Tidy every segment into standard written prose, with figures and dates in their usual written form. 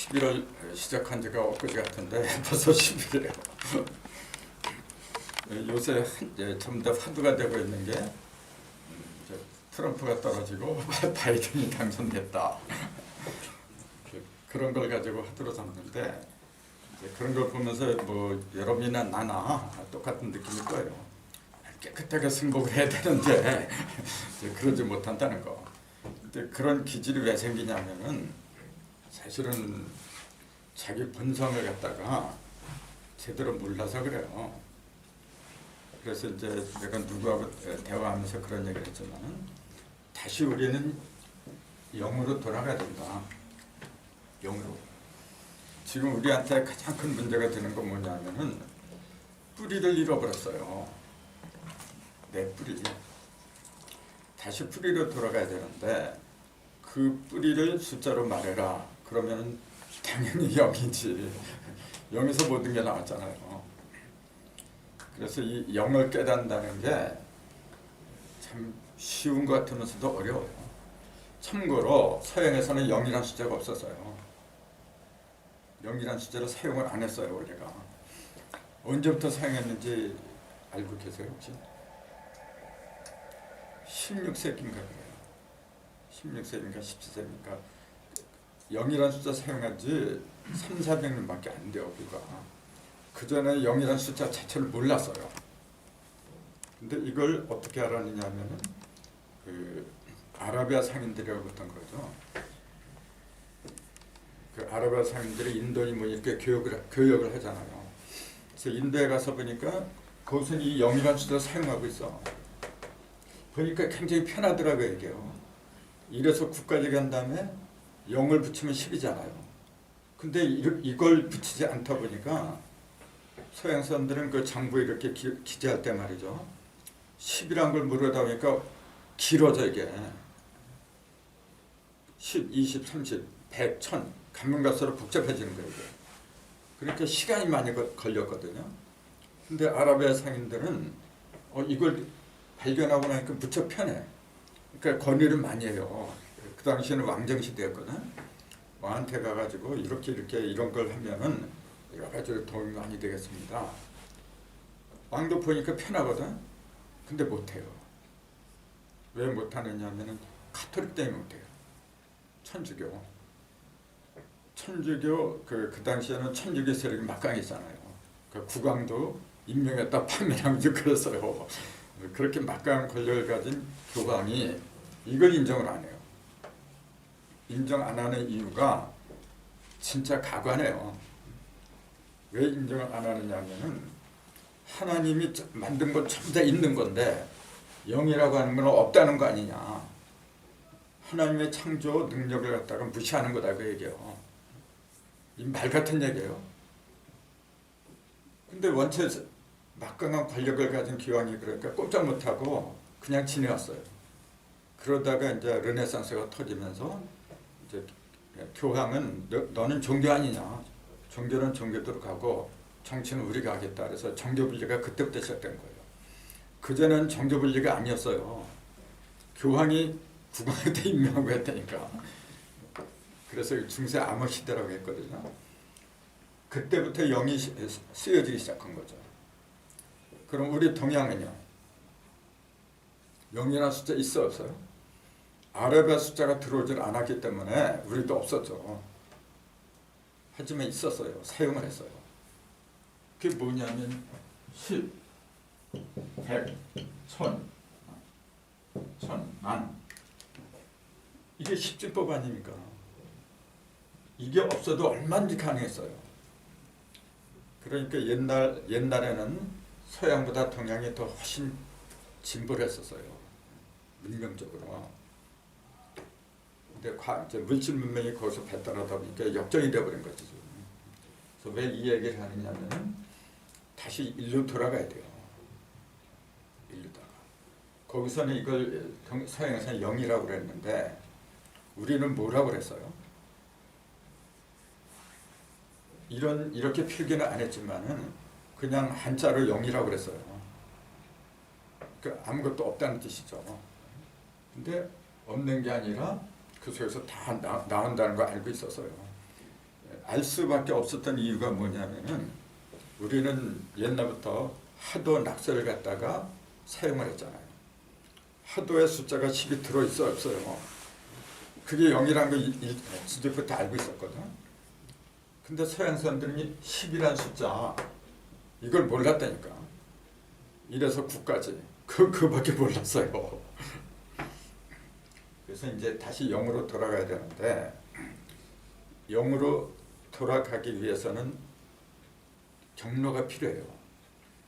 11월 시작한 지가 엊그제 같은데 벌써 10일이에요. 요새 점점 화두가 되고 있는 게 트럼프가 떨어지고 바이든이 당선됐다. 그런 걸 가지고 화두로 삼는데 그런 걸 보면서 뭐 여러분이나 나나 똑같은 느낌일 거예요. 깨끗하게 승복을 해야 되는데 그러지 못한다는 거. 근데 그런 기질이 왜 생기냐면은 사실은 자기 본성을 갖다가 제대로 몰라서 그래요. 그래서 이제 내가 누구하고 대화하면서 그런 얘기를 했지만 다시 우리는 영으로 돌아가야 된다. 영으로. 지금 우리한테 가장 큰 문제가 되는 건 뭐냐면은 뿌리를 잃어버렸어요. 내 뿌리. 다시 뿌리로 돌아가야 되는데 그 뿌리를 숫자로 말해라. 그러면 당연히 0이지. 0에서 모든 게 나왔잖아요. 그래서 이 0을 깨닫는다는 게 참 쉬운 것 같으면서도 어려워요. 참고로 서양에서는 0이라는 숫자가 없었어요. 0이라는 숫자를 사용을 안 했어요, 원래가. 언제부터 사용했는지 알고 계세요, 혹시? 16세기인가 그래요. 16세기인가 17세기인가 0이라는 숫자 사용한 지 300~400년밖에 안 돼요, 우리가. 그 전에 0이라는 숫자 자체를 몰랐어요. 근데 이걸 어떻게 알았느냐 하면은 그 아라비아 상인들이라고 했던 거죠. 그 아라비아 상인들이 인도니 뭐 이렇게 교역을 하잖아요. 그래서 인도에 가서 보니까 거기서는 이 0이라는 숫자를 사용하고 있어. 보니까 굉장히 편하더라고요, 이게요. 이래서 국가적이 한 다음에 0을 붙이면 10이잖아요. 근데 이걸 붙이지 않다 보니까 서양 사람들은 그 장부에 이렇게 기재할 때 말이죠. 10이란 걸 물어다 보니까 길어져 이게. 10, 20, 30, 100, 1000 가면 갈수록 복잡해지는 거예요. 이게. 그러니까 시간이 많이 걸렸거든요. 근데 아라비아 상인들은 이걸 발견하고 나니까 무척 편해. 그러니까 건의를 많이 해요. 그 당시에는 왕정시대였거든. 왕한테 가가지고 이렇게 이런 걸 하면은 여러 가지로 도움이 많이 되겠습니다. 왕도 보니까 편하거든. 근데 못해요. 왜 못하느냐 하면은 가톨릭 때문에 못해요. 천주교 그 당시에는 천주교 세력이 막강했잖아요. 그 국왕도 임명했다 파면하면서 그랬어요. 그렇게 막강한 권력을 가진 교황이 이걸 인정을 안 해요. 인정 안 하는 이유가 진짜 가관해요. 왜 인정을 안 하느냐 하면은 하나님이 만든 건 전부 다 있는 건데 0이라고 하는 건 없다는 거 아니냐. 하나님의 창조 능력을 갖다가 무시하는 거다 그 얘기예요. 이 말 같은 얘기예요. 근데 원체 막강한 권력을 가진 기왕이 그러니까 꼼짝 못하고 그냥 지내왔어요. 그러다가 이제 르네상스가 터지면서 이제 교황은 너는 종교 아니냐. 종교는 종교대로 가고 정치는 우리가 하겠다. 그래서 정교분리가 그때부터 시작된 거예요. 그전에는 정교분리가 아니었어요. 교황이 국왕한테 임명하고 했다니까. 그래서 중세 암호 시대라고 했거든요. 그때부터 0이 쓰여지기 시작한 거죠. 그럼 우리 동양은요? 0이라는 숫자 있어 없어요? 아라비아 숫자가 들어오질 않았기 때문에 우리도 없었죠. 하지만 있었어요. 사용을 했어요. 그게 뭐냐면 10, 100, 1000, 1000만 이게 십진법 아닙니까? 이게 없어도 얼마든지 가능했어요. 그러니까 옛날에는 서양보다 동양이 더 훨씬 진보를 했었어요. 문명적으로. 근데 이제 물질 문명이 거기서 발달하다 보니까 역전이 되어버린 거죠. 그래서 왜 이 얘기를 하느냐면 다시 일로 돌아가야 돼요. 일로다가. 거기서는 이걸 서양에서는 0이라고 그랬는데 우리는 뭐라고 그랬어요? 이렇게 필기는 안 했지만은 그냥 한자로 0이라고 그랬어요. 그러니까 아무것도 없다는 뜻이죠. 근데 없는 게 아니라 그 속에서 다 나온다는 걸 알고 있었어요. 알 수밖에 없었던 이유가 뭐냐면은 우리는 옛날부터 하도 낙서를 갖다가 사용을 했잖아요. 하도의 숫자가 10이 들어있어 없어요. 그게 0이라는 거 진짜부터 알고 있었거든. 근데 서양 사람들이 10이라는 숫자 이걸 몰랐다니까. 이래서 9까지 그밖에 몰랐어요. 그래서 이제 다시 0으로 돌아가야 되는데 0으로 돌아가기 위해서는 경로가 필요해요.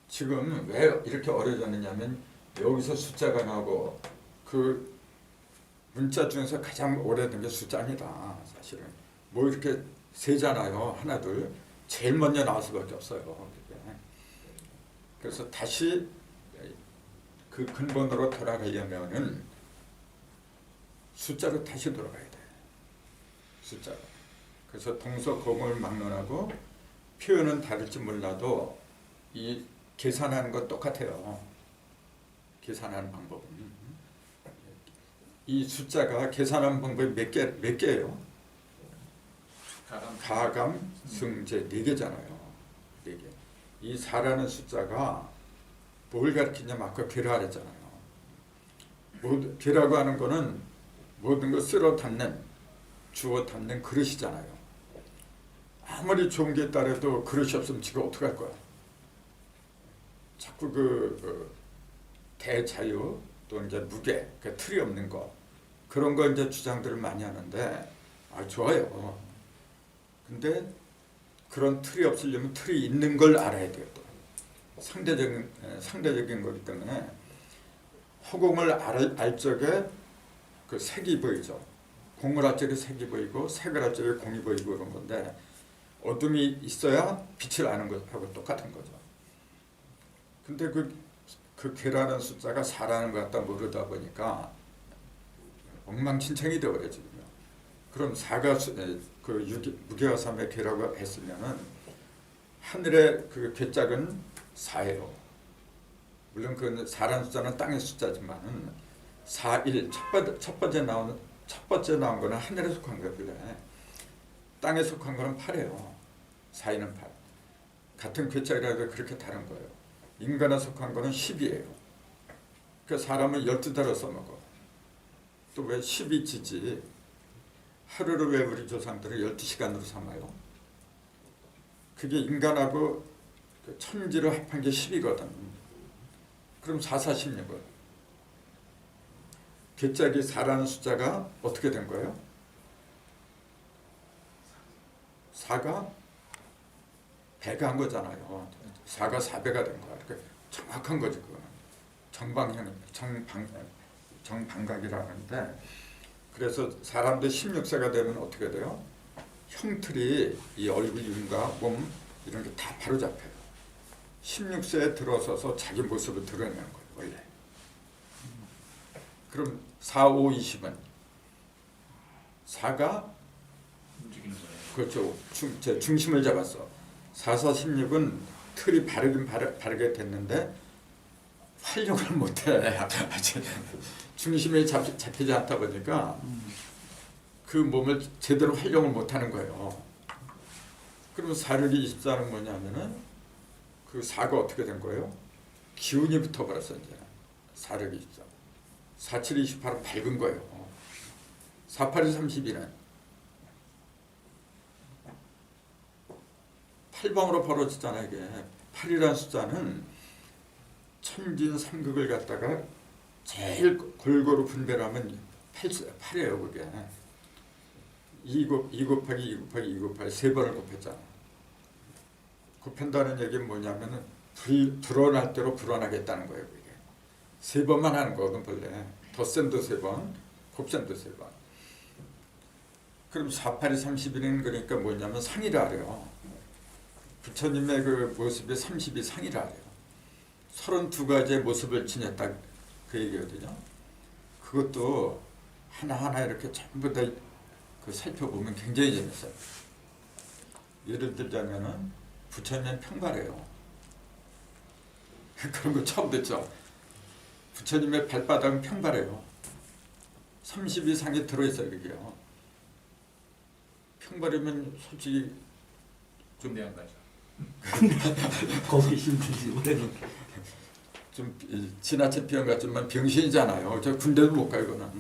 지금 왜 이렇게 어려워졌느냐면 여기서 숫자가 나오고 그 문자 중에서 가장 오래된 게 숫자입니다. 사실은 뭐 이렇게 세잖아요. 하나 둘 제일 먼저 나올 수밖에 없어요. 그래서 다시 그 근본으로 돌아가려면은 숫자로 다시 돌아가야 돼. 숫자로. 그래서 동서고금을 막론하고 표현은 다를지 몰라도 이 계산하는 건 똑같아요. 계산하는 방법은. 이 숫자가 계산하는 방법이 몇 개예요? 가감, 승제 4개잖아요. 4개. 이 4라는 숫자가 뭘 가리키냐면 아까 괴라 그랬잖아요. 괴라고 하는 거는 모든 걸 쓸어 담는, 주워 담는 그릇이잖아요. 아무리 좋은 게 있다래도 그릇이 없으면 지가 어떡할 거야. 자꾸 대자유 또 이제 무게, 그 틀이 없는 거 그런 거 이제 주장들을 많이 하는데 좋아요. 근데 그런 틀이 없으려면 틀이 있는 걸 알아야 돼요. 또 상대적인 거기 때문에 허공을 알 적에 그 색이 보이죠. 공을 할 적에 색이 보이고 색을 할 적에 공이 보이고 그런 건데 어둠이 있어야 빛을 아는 것하고 똑같은 거죠. 근데 그 괴라는 숫자가 4라는 것 갖다 모르다 보니까 엉망진창이 되어버려 지금요. 그럼 4가 무게와 3의 괴라고 했으면은 하늘의 그 괴짝은 4예요. 물론 그 4라는 숫자는 땅의 숫자지만은 4, 1 첫 번째 나온 거는 하늘에 속한 거예요. 그래. 땅에 속한 거는 8이에요. 4, 2는 8. 같은 괴짝이라도 그렇게 다른 거예요. 인간에 속한 거는 10이에요. 그 사람은 12달을 써먹어. 또 왜 10이 지지? 하루를 왜 우리 조상들은 12시간으로 삼아요? 그게 인간하고 그 천지를 합한 게 10이거든. 그럼 4, 4, 16은? 괴짝이 4라는 숫자가 어떻게 된 거예요? 4가 배가 한 거잖아요. 4가 4배가 된 거야. 그러니까 정확한 거지 그거는. 정방각이라는데 그래서 사람들 16세가 되면 어떻게 돼요? 형틀이 이 얼굴 윤과 몸 이런 게 다 바로 잡혀요. 16세에 들어서서 자기 모습을 드러내는 거예요. 원래. 그럼 4, 5, 20은 4가 그렇죠. 중심을 잡았어. 4, 4, 16은 틀이 바르게 됐는데 활용을 못해. 중심이 잡히지 않다 보니까 그 몸을 제대로 활용을 못하는 거예요. 그러면 4, 6, 24는 뭐냐면은 그 4가 어떻게 된 거예요? 기운이 붙어버렸어 이제. 4, 6, 24. 4, 7, 28은 밝은 거예요. 4, 8, 32는 8방으로 벌어지잖아요. 이게 8이라는 숫자는 천진삼극을 갖다가 제일 골고루 분배를 하면 8이에요. 그게 2 곱하기 2 곱하기 2 곱하기 3번을 곱했잖아. 곱한다는 얘기는 뭐냐면은 불어날 대로 불어나겠다는 거예요. 그게 3번만 하는 거거든 본래. 덧셈도 3번, 곱셈도 3번. 그럼 4, 8이 31은 그러니까 뭐냐면 상이라 그래요. 부처님의 그 모습이 30이 상이라 그래요. 32가지의 모습을 지녔다 그 얘기거든요. 그것도 하나하나 이렇게 전부 다 그 살펴보면 굉장히 재밌어요. 예를 들자면은 부처님 평발해요. 그런 거 처음 듣죠. 부처님의 발바닥은 평발해요. 30 이상이 들어있어요. 그게요. 평발이면 솔직히 군대 안 가죠. 거기 힘들지 우리는. 좀 지나친 표현 같지만 병신이잖아요. 저 군대도 못 가요, 그거는.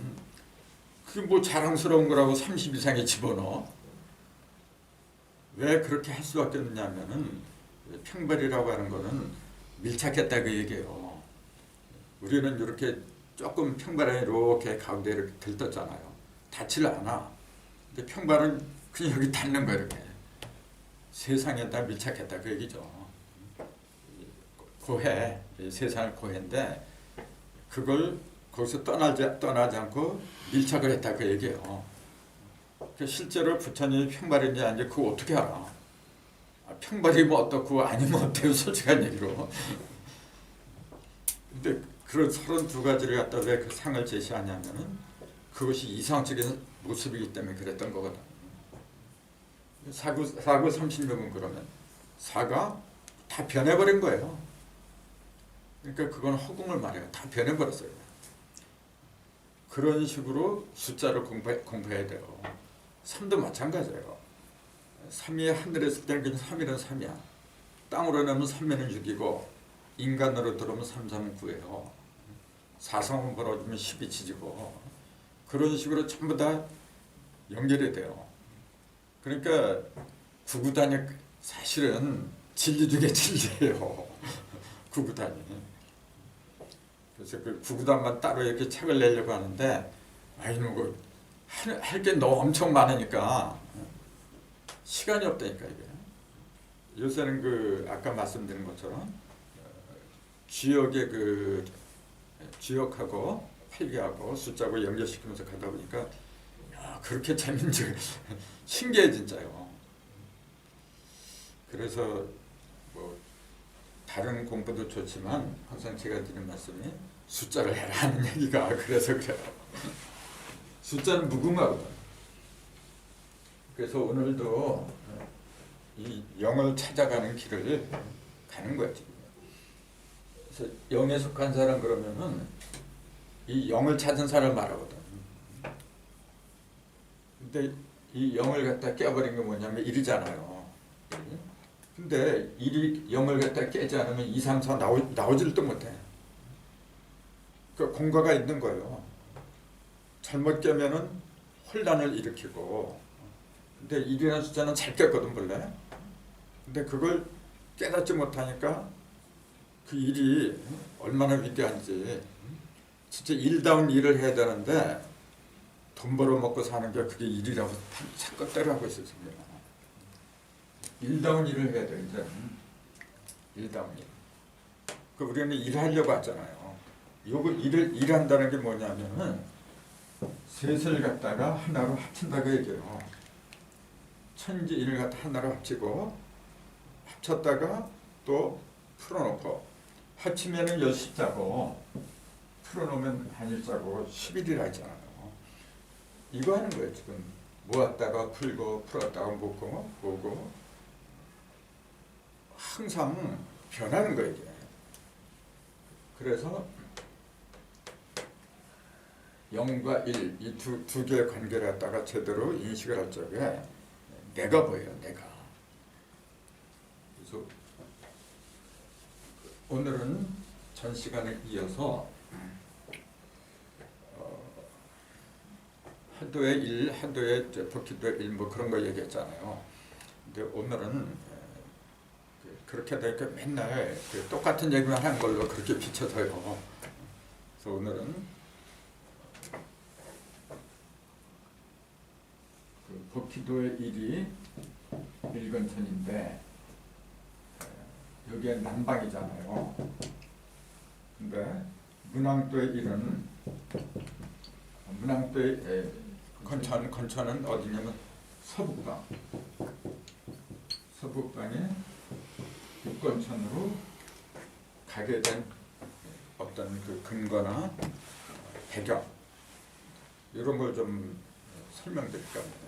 그게 뭐 자랑스러운 거라고 30 이상에 집어넣어. 왜 그렇게 할 수밖에 없냐면은 평발이라고 하는 거는 밀착했다 그 얘기예요. 우리는 이렇게 조금 평발에 이렇게 가운데 이렇게 들떴잖아요. 닿질 않아. 근데 평발은 그냥 여기 닿는 거야, 이렇게. 세상에다 밀착했다 그 얘기죠. 고해, 세상을 고해인데 그걸 거기서 떠나지 않고 밀착을 했다 그 얘기예요. 실제로 부처님이 평발인지 아닌지 그거 어떻게 알아? 평발이면 어떻고 아니면 어때요? 솔직한 얘기로. 근데 그런 32가지를 갖다 왜 그 상을 제시하냐면은 그것이 이상적인 모습이기 때문에 그랬던 거거든. 사구 36은 그러면 사가 다 변해버린 거예요. 그러니까 그건 허공을 말해요. 다 변해버렸어요. 그런 식으로 숫자를 공부해야 돼요. 3도 마찬가지예요. 3이 하늘에 있을 때는 그냥 3이는 3이야. 땅으로 내면 3면은 6이고 인간으로 들어오면 3, 3은 9예요. 4성은 벌어지면 10이 지지고 그런 식으로 전부 다 연결이 돼요. 그러니까 구구단이 사실은 진리 중에 진리예요. 구구단이. 그래서 그 구구단만 따로 이렇게 책을 내려고 하는데 아이고 할 게 너무 엄청 많으니까 시간이 없다니까 이게. 요새는 그 아까 말씀드린 것처럼 지역의 그 지역하고 회계하고 숫자하고 연결시키면서 가다 보니까 야, 그렇게 재밌는지 신기해 진짜요. 그래서 뭐 다른 공부도 좋지만 항상 제가 드리는 말씀이 숫자를 해라 하는 얘기가 그래서 그래요. 숫자는 무궁화거든. 그래서 오늘도 이 영을 찾아가는 길을 가는 거야 지금. 그래서 영에 속한 사람 그러면은 이 영을 찾은 사람을 말하거든. 근데 이 영을 갖다 깨버린 게 뭐냐면 1이잖아요. 근데 1이 영을 갖다 깨지 않으면 2, 3, 4 나오지도 못해. 그 공과가 있는 거예요. 잘못 깨면은 혼란을 일으키고. 근데 1이라는 숫자는 잘 깼거든 원래. 근데 그걸 깨닫지 못하니까 그 일이 얼마나 위대한지 진짜 일다운 일을 해야 되는데 돈 벌어먹고 사는 게 그게 일이라고 착각대로 하고 있었습니다. 일다운 일을 해야 돼 이제. 일다운 일. 그 우리는 일하려고 하잖아요. 요거 일한다는 게 뭐냐면은 셋을 갖다가 하나로 합친다고 얘기해요. 천지 일을 갖다 하나로 합치고 합쳤다가 또 풀어놓고 합치면은 10자고 풀어놓으면 한일자고 11이라 했잖아요. 이거 하는 거예요 지금. 모았다가 풀고 풀었다가 묶고 모으고 항상 변하는 거예요 이게. 그래서 0과 1 이 두 개의 관계를 갖다가 제대로 인식을 할 적에 내가 보여요 내가. 그래서 오늘은 전 시간에 이어서 하도의 1, 하도의 법기도의 1 뭐 그런 거 얘기했잖아요. 근데 오늘은 그렇게 되니까 맨날 똑같은 얘기만 한 걸로 그렇게 비춰서요. 그래서 오늘은 그 법기도의 1이 일근천인데 여기에 남방이잖아요. 근데 문왕도의 1은 문왕도의 건천은 어디냐면 서북방. 서북방에 육건천으로 가게 된 어떤 그 근거나 배경 이런 걸 좀 설명드릴까 합니다.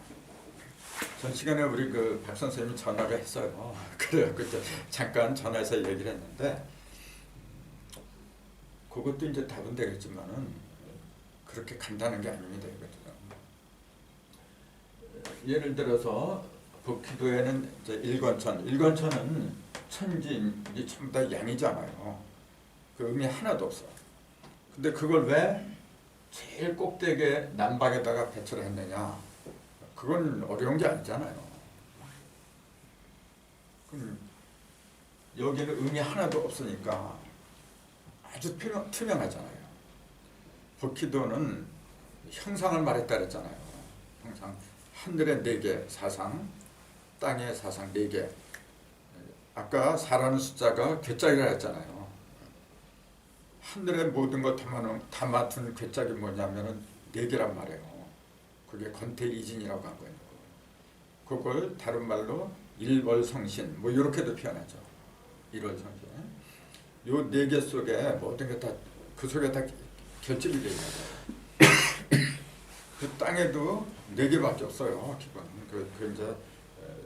전 시간에 우리 그 박 선생님이 전화를 했어요. 그래갖고 잠깐 전화해서 얘기를 했는데 그것도 이제 답은 되겠지만은 그렇게 간단한 게 아닙니다. 이거죠. 예를 들어서 법기도에는 이제 일권천은 천지인이 전부 다 양이잖아요. 그 의미 하나도 없어. 근데 그걸 왜 제일 꼭대기에 남방에다가 배치를 했느냐? 그건 어려운 게 아니잖아요. 그럼 여기는 의미 하나도 없으니까 아주 투명하잖아요. 법기도는 형상을 말했다 그랬잖아요. 형상. 하늘의 4개 사상, 땅의 사상 4개. 아까 4라는 숫자가 괴짝이라 했잖아요. 하늘의 모든 것 담아둔 괴짝이 뭐냐면은 4개란 말이에요. 그게 권태이진이라고 한 거예요. 그걸 다른 말로 일월성신 뭐 이렇게도 표현하죠. 일월성신. 요 4개 속에 모든 게 다 그 속에 다 결집이 되어 있는 거예요. 그 땅에도 4개밖에 없어요. 기본. 그 이제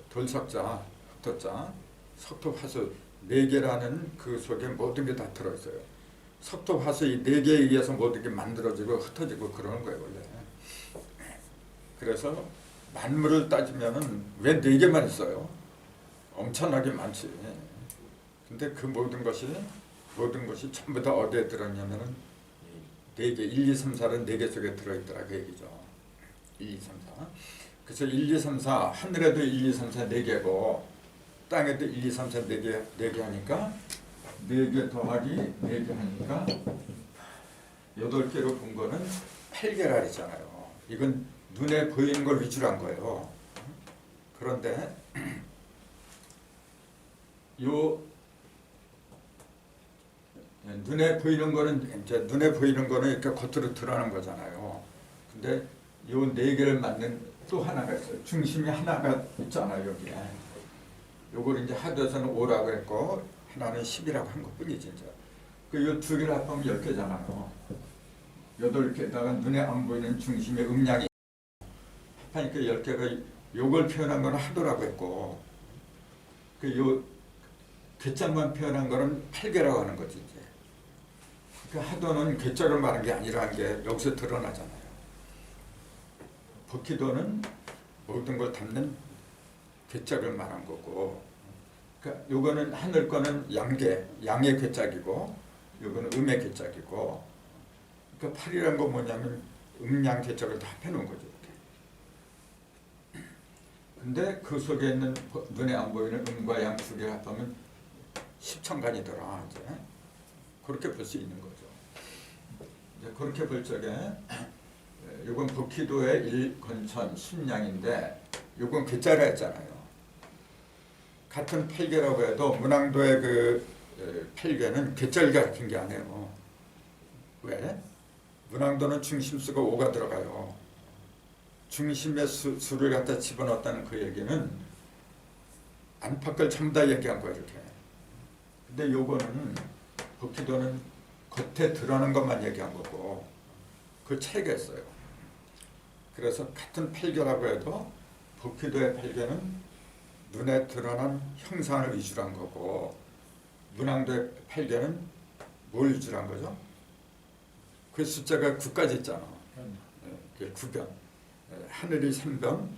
돌석자, 흑토자, 석토화수 4개라는 그 속에 모든 게 다 들어있어요. 석토화수 이 4개에 의해서 모든 게 만들어지고 흩어지고 그러는 거예요 원래. 그래서 만물을 따지면은 왜 4개만 있어요? 엄청나게 많지. 근데 그 모든 것이 전부 다 어디에 들어있냐면은 4개, 1, 2, 3, 4는 4개 속에 들어있더라 그 얘기죠. 1, 2, 3, 4. 그래서 1, 2, 3, 4 하늘에도 1, 2, 3, 4 4개고 땅에도 1, 2, 3, 4 4개 하니까 4개 더하기 4개 하니까 8개로 본 거는 8개라 했잖아요. 이건 눈에 보이는 걸 위주로 한 거예요. 그런데 요 눈에 보이는 거는 이렇게 겉으로 드러나는 거잖아요. 근데 요 4개를 맞는 또 하나가 있어요. 중심이 하나가 있잖아요 여기에. 요걸 이제 하도에서는 5라고 했고 하나는 10이라고 한 것뿐이지 이제. 그 2개를 합하면 10개잖아요. 8개에다가 눈에 안 보이는 중심의 음량이 합하니까 10개가 요걸 표현한 거는 하도라고 했고 그 괴짝만 표현한 거는 8개라고 하는 거지 이제. 그 하도는 괴짝을 말한 게 아니라는 게 여기서 드러나잖아요. 법기도는 모든 걸 담는 괴짝을 말한 거고, 그러니까 요거는 하늘 거는 양의 괴짝이고, 요거는 음의 괴짝이고, 그러니까 8이라는 건 뭐냐면 음양 괴짝을 다 합해놓은 거죠. 이렇게. 근데 그 속에 있는 눈에 안 보이는 음과 양 2개를 합하면 10천간이더라. 이제 그렇게 볼 수 있는 거죠. 이제 그렇게 볼 적에 이건 법기도의 일권천 신양인데 이건 괴짜라 했잖아요. 같은 8개라고 해도 문항도의 그 8개는 괴짜를 가리킨 게 아니에요. 왜? 문항도는 중심수가 5가 들어가요. 중심의 수를 갖다 집어넣었다는 그 얘기는 안팎을 전부 다 얘기한 거예요. 이렇게. 근데 요거는 법기도는 겉에 드러나는 것만 얘기한 거고 그 차이가 있어요. 그래서 같은 8개라고 해도 법기도의 8개는 눈에 드러난 형상을 위주로 한 거고 문항도의 8개는 뭘 위주로 한 거죠? 그 숫자가 9까지 있잖아. 네, 9변. 하늘이 3변,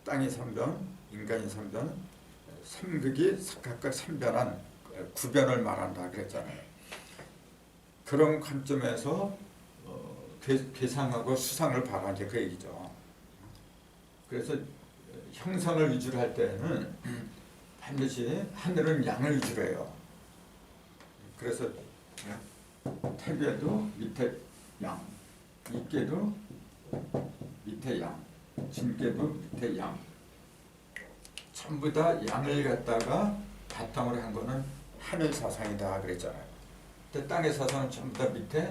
땅이 3변, 인간이 3변, 삼극이 각각 3변한 9변을 말한다 그랬잖아요. 그런 관점에서 괴상하고 수상을 바라는 게 그 얘기죠. 그래서 형상을 위주로 할 때는 반드시 하늘은 양을 위주로 해요. 그래서 태계도 밑에 양, 이계도 밑에 양, 진계도 밑에 양. 전부 다 양을 갖다가 바탕으로 한 거는 하늘 사상이다 그랬잖아요. 근데 땅의 사상은 전부 다 밑에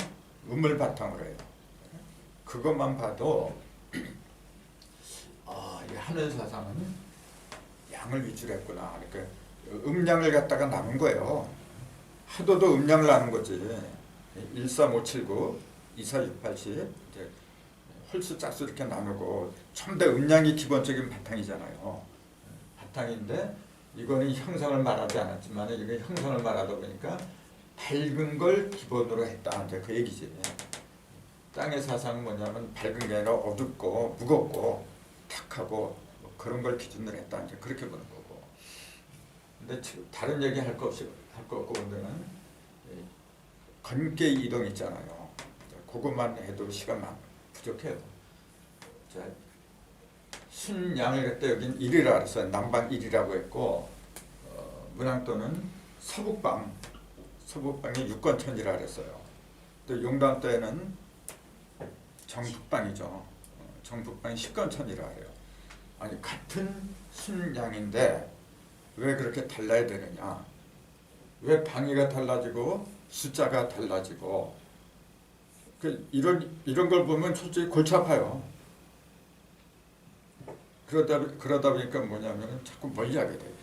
음을 바탕으로 해요. 그것만 봐도 이 하늘 사상은 양을 위주로 했구나. 그러니까 음양을 갖다가 나눈 거예요. 하도도 음양을 나눈 거지. 1, 3, 5, 7, 9, 2, 4, 6, 8, 10 이제 홀수 짝수 이렇게 나누고 전부 다 음양이 기본적인 바탕이잖아요. 바탕인데 이거는 형상을 말하지 않았지만 이게 형상을 말하다 보니까 밝은 걸 기본으로 했다. 이제 그 얘기지. 땅의 사상은 뭐냐면 밝은 게 아니라 어둡고 무겁고 탁하고 그런 걸 기준으로 했다 이제 그렇게 보는 거고. 근데 지금 다른 얘기 할 거 없고 오늘은 건계 이동 있잖아요. 그것만 해도 시간만 부족해요. 자, 순양을 그때 여긴 1이라 그랬어요. 남방 1이라고 했고 문항도는 서북방이 육건천이라 그랬어요. 또 용단도에는 정북방이죠. 정북방이 10건천이라 그래요. 아니 같은 순양인데 왜 그렇게 달라야 되느냐? 왜 방위가 달라지고 숫자가 달라지고 이런 걸 보면 솔직히 골치 아파요. 그러다 보니까 뭐냐면 자꾸 멀리하게 돼요.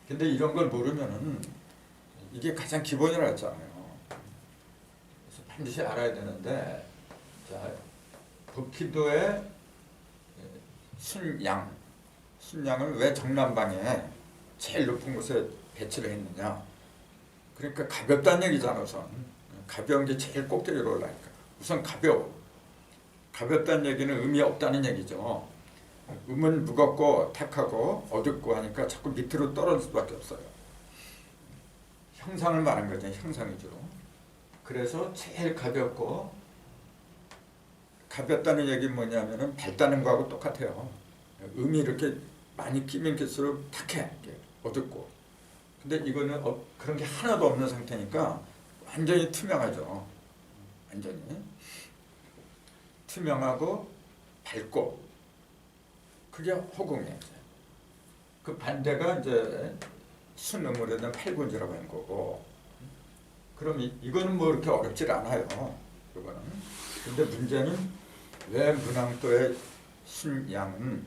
근데 이런 걸 모르면은 이게 가장 기본이라 했잖아요. 그래서 반드시 알아야 되는데, 자, 법기도의 순양을 왜 정남방에 제일 높은 곳에 배치를 했느냐? 그러니까 가볍다는 얘기잖아. 우선 가벼운 게 제일 꼭대기로 올라니까 우선 가볍다는 얘기는 의미 없다는 얘기죠. 음은 무겁고 탁하고 어둡고 하니까 자꾸 밑으로 떨어질 수밖에 없어요. 형상을 말한 거죠. 형상 위주로. 그래서 제일 가볍다는 얘기는 뭐냐면은 밝다는 거하고 똑같아요. 음이 이렇게 많이 끼면 kil수록 탁해, 어둡고. 근데 이거는 그런 게 하나도 없는 상태니까 완전히 투명하죠. 완전히 투명하고 밝고. 그게 허공이에요. 그 반대가 이제 순음으로 된 팔군지라고 하는 거고. 그럼 이거는 뭐 이렇게 어렵지 않아요. 이거는. 근데 문제는 왜 문항도의 순양은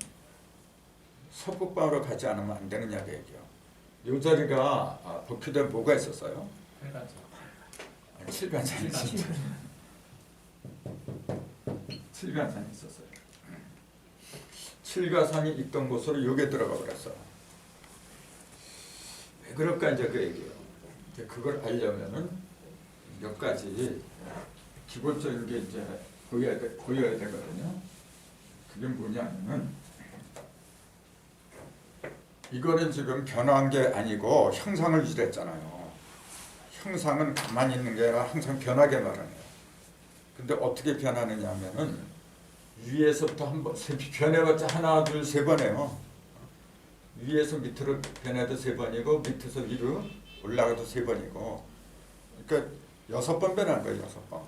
서북방으로 가지 않으면 안 되느냐고 얘기해요. 이 자리가 법규대에 뭐가 있었어요? 칠간산이 있었어요. 칠간산이 있었어요. 칠가산이 있던 곳으로 요게 들어가 버렸어. 왜 그럴까 이제 그 얘기예요. 그걸 알려면은 몇 가지 기본적인 게 이제 보여야 되거든요. 그게 뭐냐면은 이거는 지금 변화한 게 아니고 형상을 유지했잖아요. 형상은 가만히 있는 게 아니라 항상 변하게 마련해요. 근데 어떻게 변하느냐 하면은 위에서부터 한 번, 변해봤자 하나, 둘, 세 번이에요. 위에서 밑으로 변해도 세 번이고 밑에서 위로 올라가도 세 번이고, 그러니까 6번 변하는 거예요. 6번.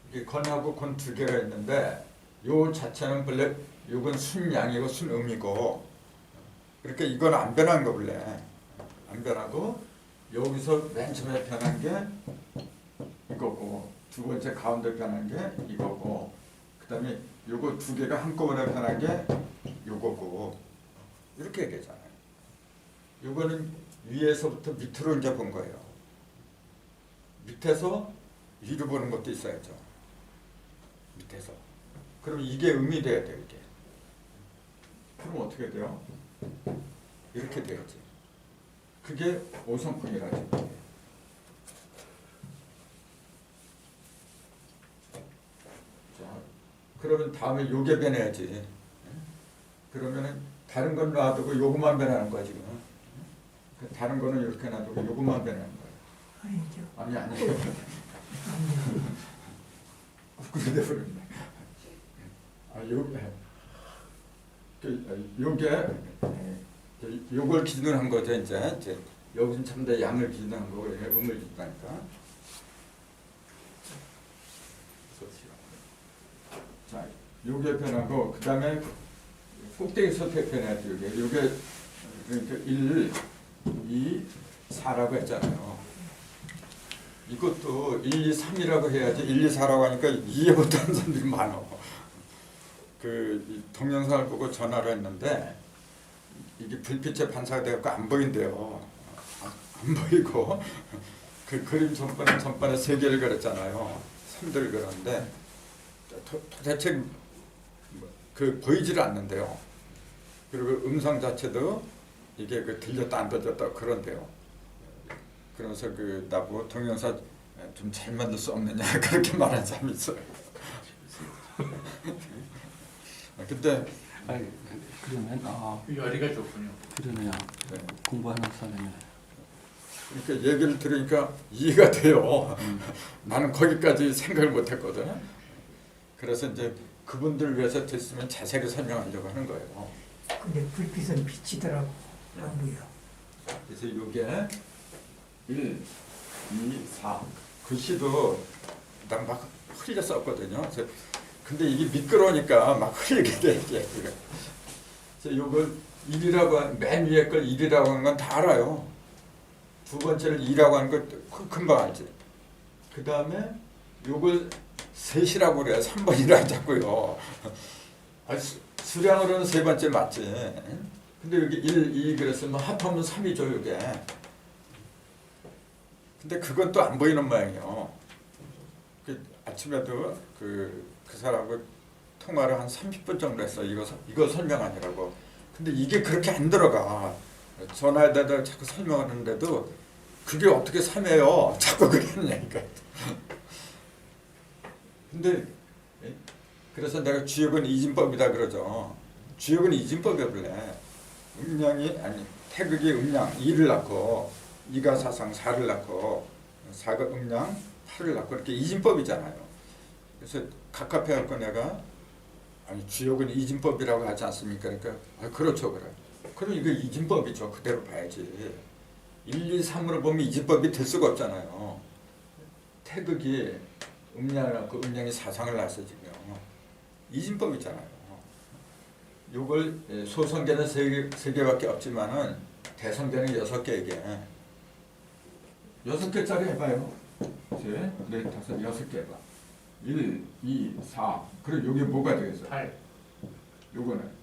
이게 건하고 건 두 개가 있는데 요 자체는 원래 요건 순양이고 순음이고, 그러니까 이건 안 변한 거 원래 안 변하고, 여기서 맨 처음에 변한 게 이거고, 두 번째 가운데 변한 게 이거고, 그 다음에 요거 두 개가 한꺼번에 변한 게 요거고, 이렇게 얘기하잖아요. 요거는 위에서부터 밑으로 이제 본 거예요. 밑에서 위로 보는 것도 있어야죠. 밑에서. 그럼 이게 음이 돼야 돼요, 이게. 그럼 어떻게 돼요? 이렇게 돼야지. 그게 오성풍이라지. 그러면 다음에 요게 변해야지. 그러면은 다른 건 놔두고 요것만 변하는 거야 지금. 다른 거는 이렇게 놔두고 요것만 변하는 거야. 아니에요. 그래 버렸네. 요걸 기준으로 한 거죠 이제. 여기는 참다 양을 기준으로 한 거고 음을 기준하니까. 자, 요게 변하고, 그 다음에 꼭대기에서 변해야지, 요게, 그러니까 1, 2, 4라고 했잖아요. 이것도 1, 2, 3이라고 해야지, 1, 2, 4라고 하니까 이해 못하는 사람들이 많아. 동영상을 보고 전화를 했는데, 이게 불빛에 반사가 되고 안 보인대요. 안 보이고, 그 그림 전반에 3개를 그렸잖아요. 3대를 그렸는데, 도대체 보이지를 않는데요. 그리고 음성 자체도 이게 들렸다 안 들렸다 그런데요. 그래서 나보고 동영상 좀 잘 만들 수 없느냐 그렇게 말한 사람이 있어요. 근데 아니, 그러면 열이가 좋군요. 그러네요. 네. 공부하는 사람이네. 그러니까 얘기를 들으니까 이해가 돼요. 나는 거기까지 생각을 못했거든. 그래서 이제 그분들 위해서 됐으면 자세히 설명하려고 하는 거예요. 근데 불빛은 비치더라고 안 보여. 그래서 이게 1, 2, 4 글씨도 난 막 흘려 썼거든요. 근데 이게 미끄러우니까 막 흘리게 돼 이게. 그래서 이걸 1이라고 맨 위에 걸 1이라고 하는 건 다 알아요. 두 번째를 2라고 하는 거 금방 알지. 그 다음에 요걸 셋이라고 그래. 3번이라 자꾸요. 수량으로는 세 번째 맞지. 근데 여기 1, 2 그랬으면 합하면 3이죠 이게. 근데 그건 또 안 보이는 모양이에요. 아침에도 그 사람하고 통화를 한 30분 정도 했어. 이거 설명하느라고. 근데 이게 그렇게 안 들어가. 전화에다 자꾸 설명하는데도 그게 어떻게 3이에요? 자꾸 그랬냐니까. 근데 그래서 내가 주역은 이진법이다 그러죠. 주역은 이진법이 원래 음량이 아니 태극이 음량 2를 낳고 2가 사상 4를 낳고 4가 음량 8을 낳고 이렇게 이진법이잖아요. 그래서 갑갑해 갖고 내가 아니 주역은 이진법이라고 하지 않습니까? 그러니까 그렇죠 그래. 그럼 이거 이진법이죠. 그대로 봐야지. 1, 2, 3으로 보면 이진법이 될 수가 없잖아요. 태극이 음량을 낳고 음량이 사상을 낳았어 지금. 이진법이잖아요. 요걸 소성계는 세 개밖에 없지만은 대성계는 6개 이게. 6개짜리 해봐요. 셋, 넷, 다섯, 6개 해봐. 1, 2, 4. 그럼 요게 뭐가 되겠어? 8. 요거는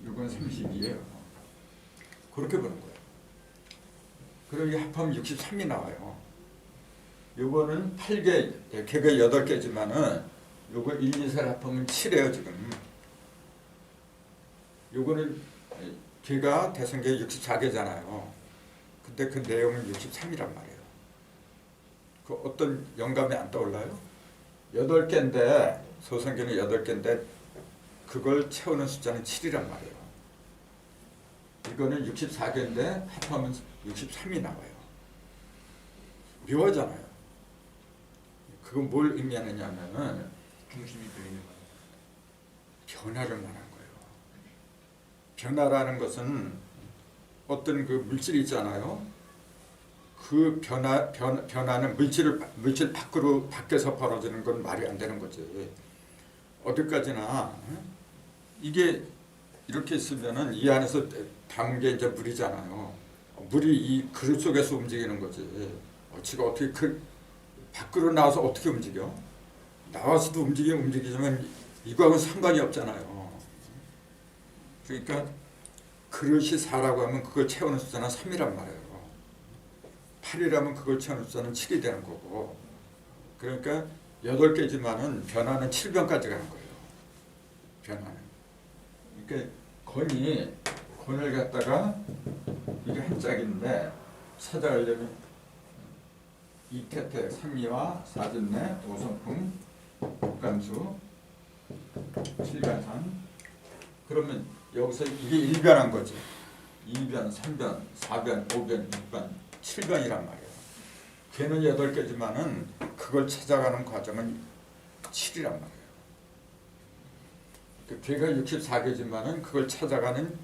32예요. 그렇게 보는 거예요. 그럼 이 합하면 63이 나와요. 요거는 8개, 개가 8개지만은 요거 1, 2, 4를 합하면 7이에요 지금. 요거는 개가 대성계 64개잖아요. 근데 그 내용은 63이란 말이에요. 그 어떤 영감이 안 떠올라요? 8개인데 소성계는 8개인데 그걸 채우는 숫자는 7이란 말이에요. 이거는 64개인데 합하면 63이 나와요. 묘하잖아요. 그건 뭘 의미하느냐면은 중심이 들리는 거예요. 변화를 말한 거예요. 변화라는 것은 어떤 그 물질이 있잖아요. 그 변화는 물질 밖에서 벌어지는 건 말이 안 되는 거지. 어디까지나 이게 이렇게 있으면은 이 안에서 담은 게 이제 물이잖아요. 물이 이 그릇 속에서 움직이는 거지. 지가 어떻게 그 밖으로 나와서 어떻게 움직여? 나와서도 움직이지만 이거하고는 상관이 없잖아요. 그러니까 그릇이 4라고 하면 그걸 채우는 숫자는 3이란 말이에요. 8이라면 그걸 채우는 숫자는 7이 되는 거고. 그러니까 8개지만은 변화는 7변까지 가는 거예요. 변화는. 그러니까 권을 갖다가 이게 한 짝인데 찾아가려면 이태태, 삼미와 사진내, 오성풍, 복간수, 칠간산. 그러면 여기서 이게 1변한 거지. 2변, 3변, 4변, 5변, 6변, 7변이란 말이에요. 걔는 8개지만은 그걸 찾아가는 과정은 7이란 말이에요. 걔가 64개지만은 그걸 찾아가는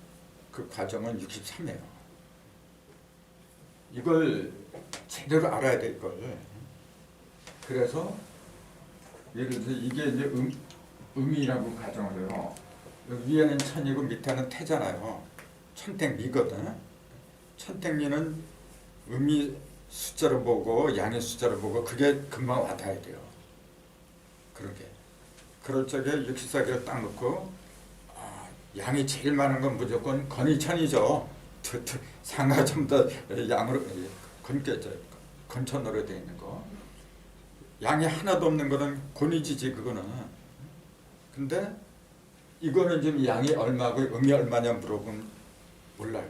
그 과정은 63이에요. 이걸 제대로 알아야 돼 이걸. 그래서 예를 들어서 이게 이제 음이라고 가정을 해요. 여기 위에는 천이고 밑에는 태잖아요. 천택미거든. 천택미는 음이 숫자로 보고 양의 숫자로 보고 그게 금방 와닿아야 돼요. 그러게. 그럴 적에 64개를 딱 놓고 양이 제일 많은 건 무조건 건이천이죠. 상가 좀 더 양으로 건천으로 되어 있는 거. 양이 하나도 없는 거는 곤이지지 그거는. 근데 이거는 지금 양이 얼마고 음이 얼마냐 물어보면 몰라요.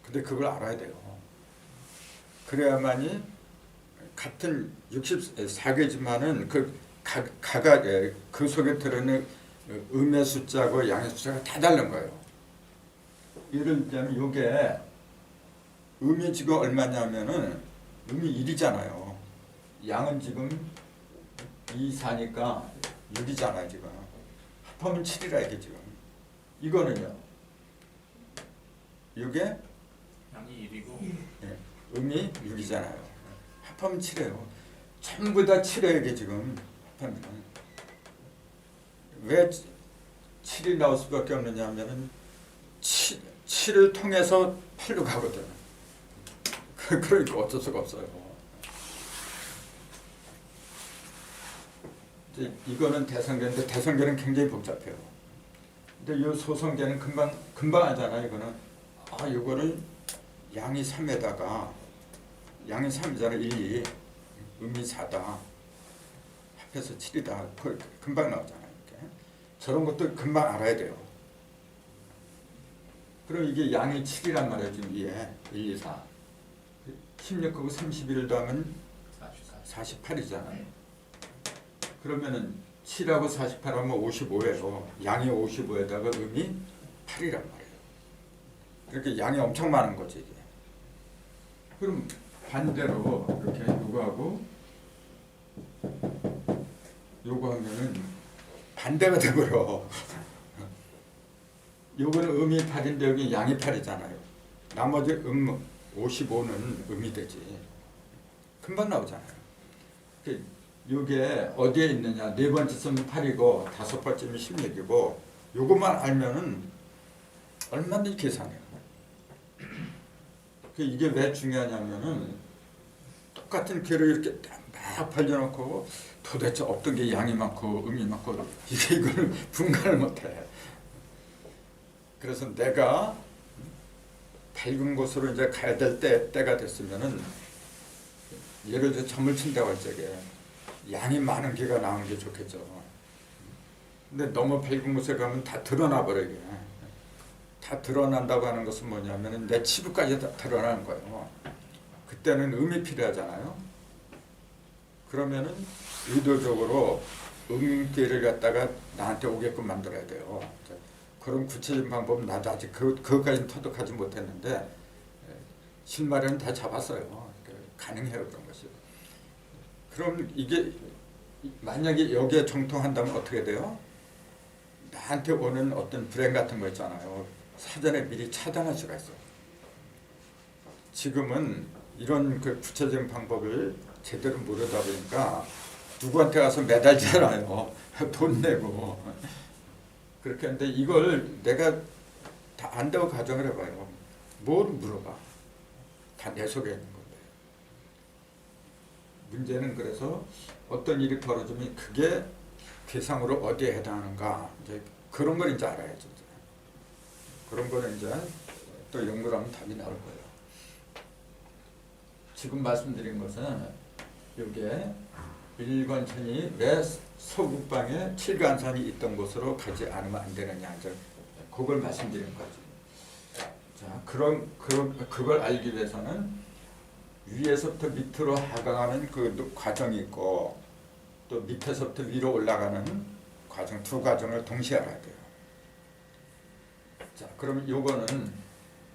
근데 그걸 알아야 돼요. 그래야만이 같은 64개지만은 그 속에 들어있는 음의 숫자고 양의 숫자가 다 다른 거예요. 예를 들자면 요게 음이 지금 얼마냐면은 음이 1이잖아요. 양은 지금 2, 4니까 6이잖아요 지금. 합하면 7이라 이게 지금. 이거는요. 이게 양이 1이고 예, 음이 6이잖아요. 합하면 7이에요. 전부 다 7이에요 이게 지금. 합하면. 왜 7이 나올 수밖에 없느냐 하면은 7을 통해서 8로 가거든. 그러니까 어쩔 수가 없어요. 이제 이거는 대성계인데 대성계는 굉장히 복잡해요. 근데 이 소성계는 금방 하잖아요. 이거는 이거를 양이 3에다가 양이 3이잖아요. 1, 2 음이 4다. 합해서 7이다. 그걸 금방 나오잖아요. 이렇게. 저런 것도 금방 알아야 돼요. 그럼 이게 양이 7이란 말이에요. 지금 위에 1, 2, 4 16하고 31을 더하면 44. 48이잖아요. 그러면은 7하고 48하면 55예요. 양이 55에다가 음이 8이란 말이에요. 그렇게 양이 엄청 많은 거지 이게. 그럼 반대로 이렇게 요거하고 요거 하면은 반대가 되고요. 요거는 음이 8인데 여기 양이 8이잖아요. 나머지 55는 음이 되지. 금방 나오잖아요. 요게 어디에 있느냐. 네 번째 쓰면 8이고 다섯 번째면 16이고 요것만 알면은 얼마든지 계산해요. 이게 왜 중요하냐면은 똑같은 글을 이렇게 막 벌려놓고 도대체 어떤 게 양이 많고 음이 많고 이걸 분간을 못해. 그래서 내가 밝은 곳으로 이제 가야 될 때가 됐으면은 예를 들어 점을 친다고 할 적에 양이 많은 개가 나오는 게 좋겠죠. 근데 너무 밝은 곳에 가면 다 드러나 버려요. 다 드러난다고 하는 것은 뭐냐면은 내 치부까지 다 드러나는 거예요. 그때는 음이 필요하잖아요. 그러면은 의도적으로 음계를 갖다가 나한테 오게끔 만들어야 돼요. 그런 구체적인 방법은 나도 아직 그것까지는 터득하지 못했는데 실마리는 다 잡았어요. 가능해요 그런 것이. 그럼 이게 만약에 여기에 정통한다면 어떻게 돼요? 나한테 오는 어떤 불행 같은 거 있잖아요. 사전에 미리 차단할 수가 있어요. 지금은 이런 그 구체적인 방법을 제대로 모르다 보니까 누구한테 가서 매달잖아요. 돈 내고. 그렇게 하는데 이걸 내가 다 안다고 가정을 해봐요. 뭘 물어봐. 다 내 속에 있는 건데. 문제는 그래서 어떤 일이 벌어지면 그게 대상으로 어디에 해당하는가. 이제 그런 걸 이제 알아야죠. 그런 거는 이제 또 연구를 하면 답이 나올 거예요. 지금 말씀드린 것은 이게 일관천이 왜 서국방에 칠간산이 있던 곳으로 가지 않으면 안 되느냐, 이제 그걸 말씀드린 거죠. 자, 그걸 알기 위해서는 위에서부터 밑으로 하강하는 그 과정이 있고 또 밑에서부터 위로 올라가는 과정, 두 과정을 동시에 알아야 돼요. 자, 그럼 요거는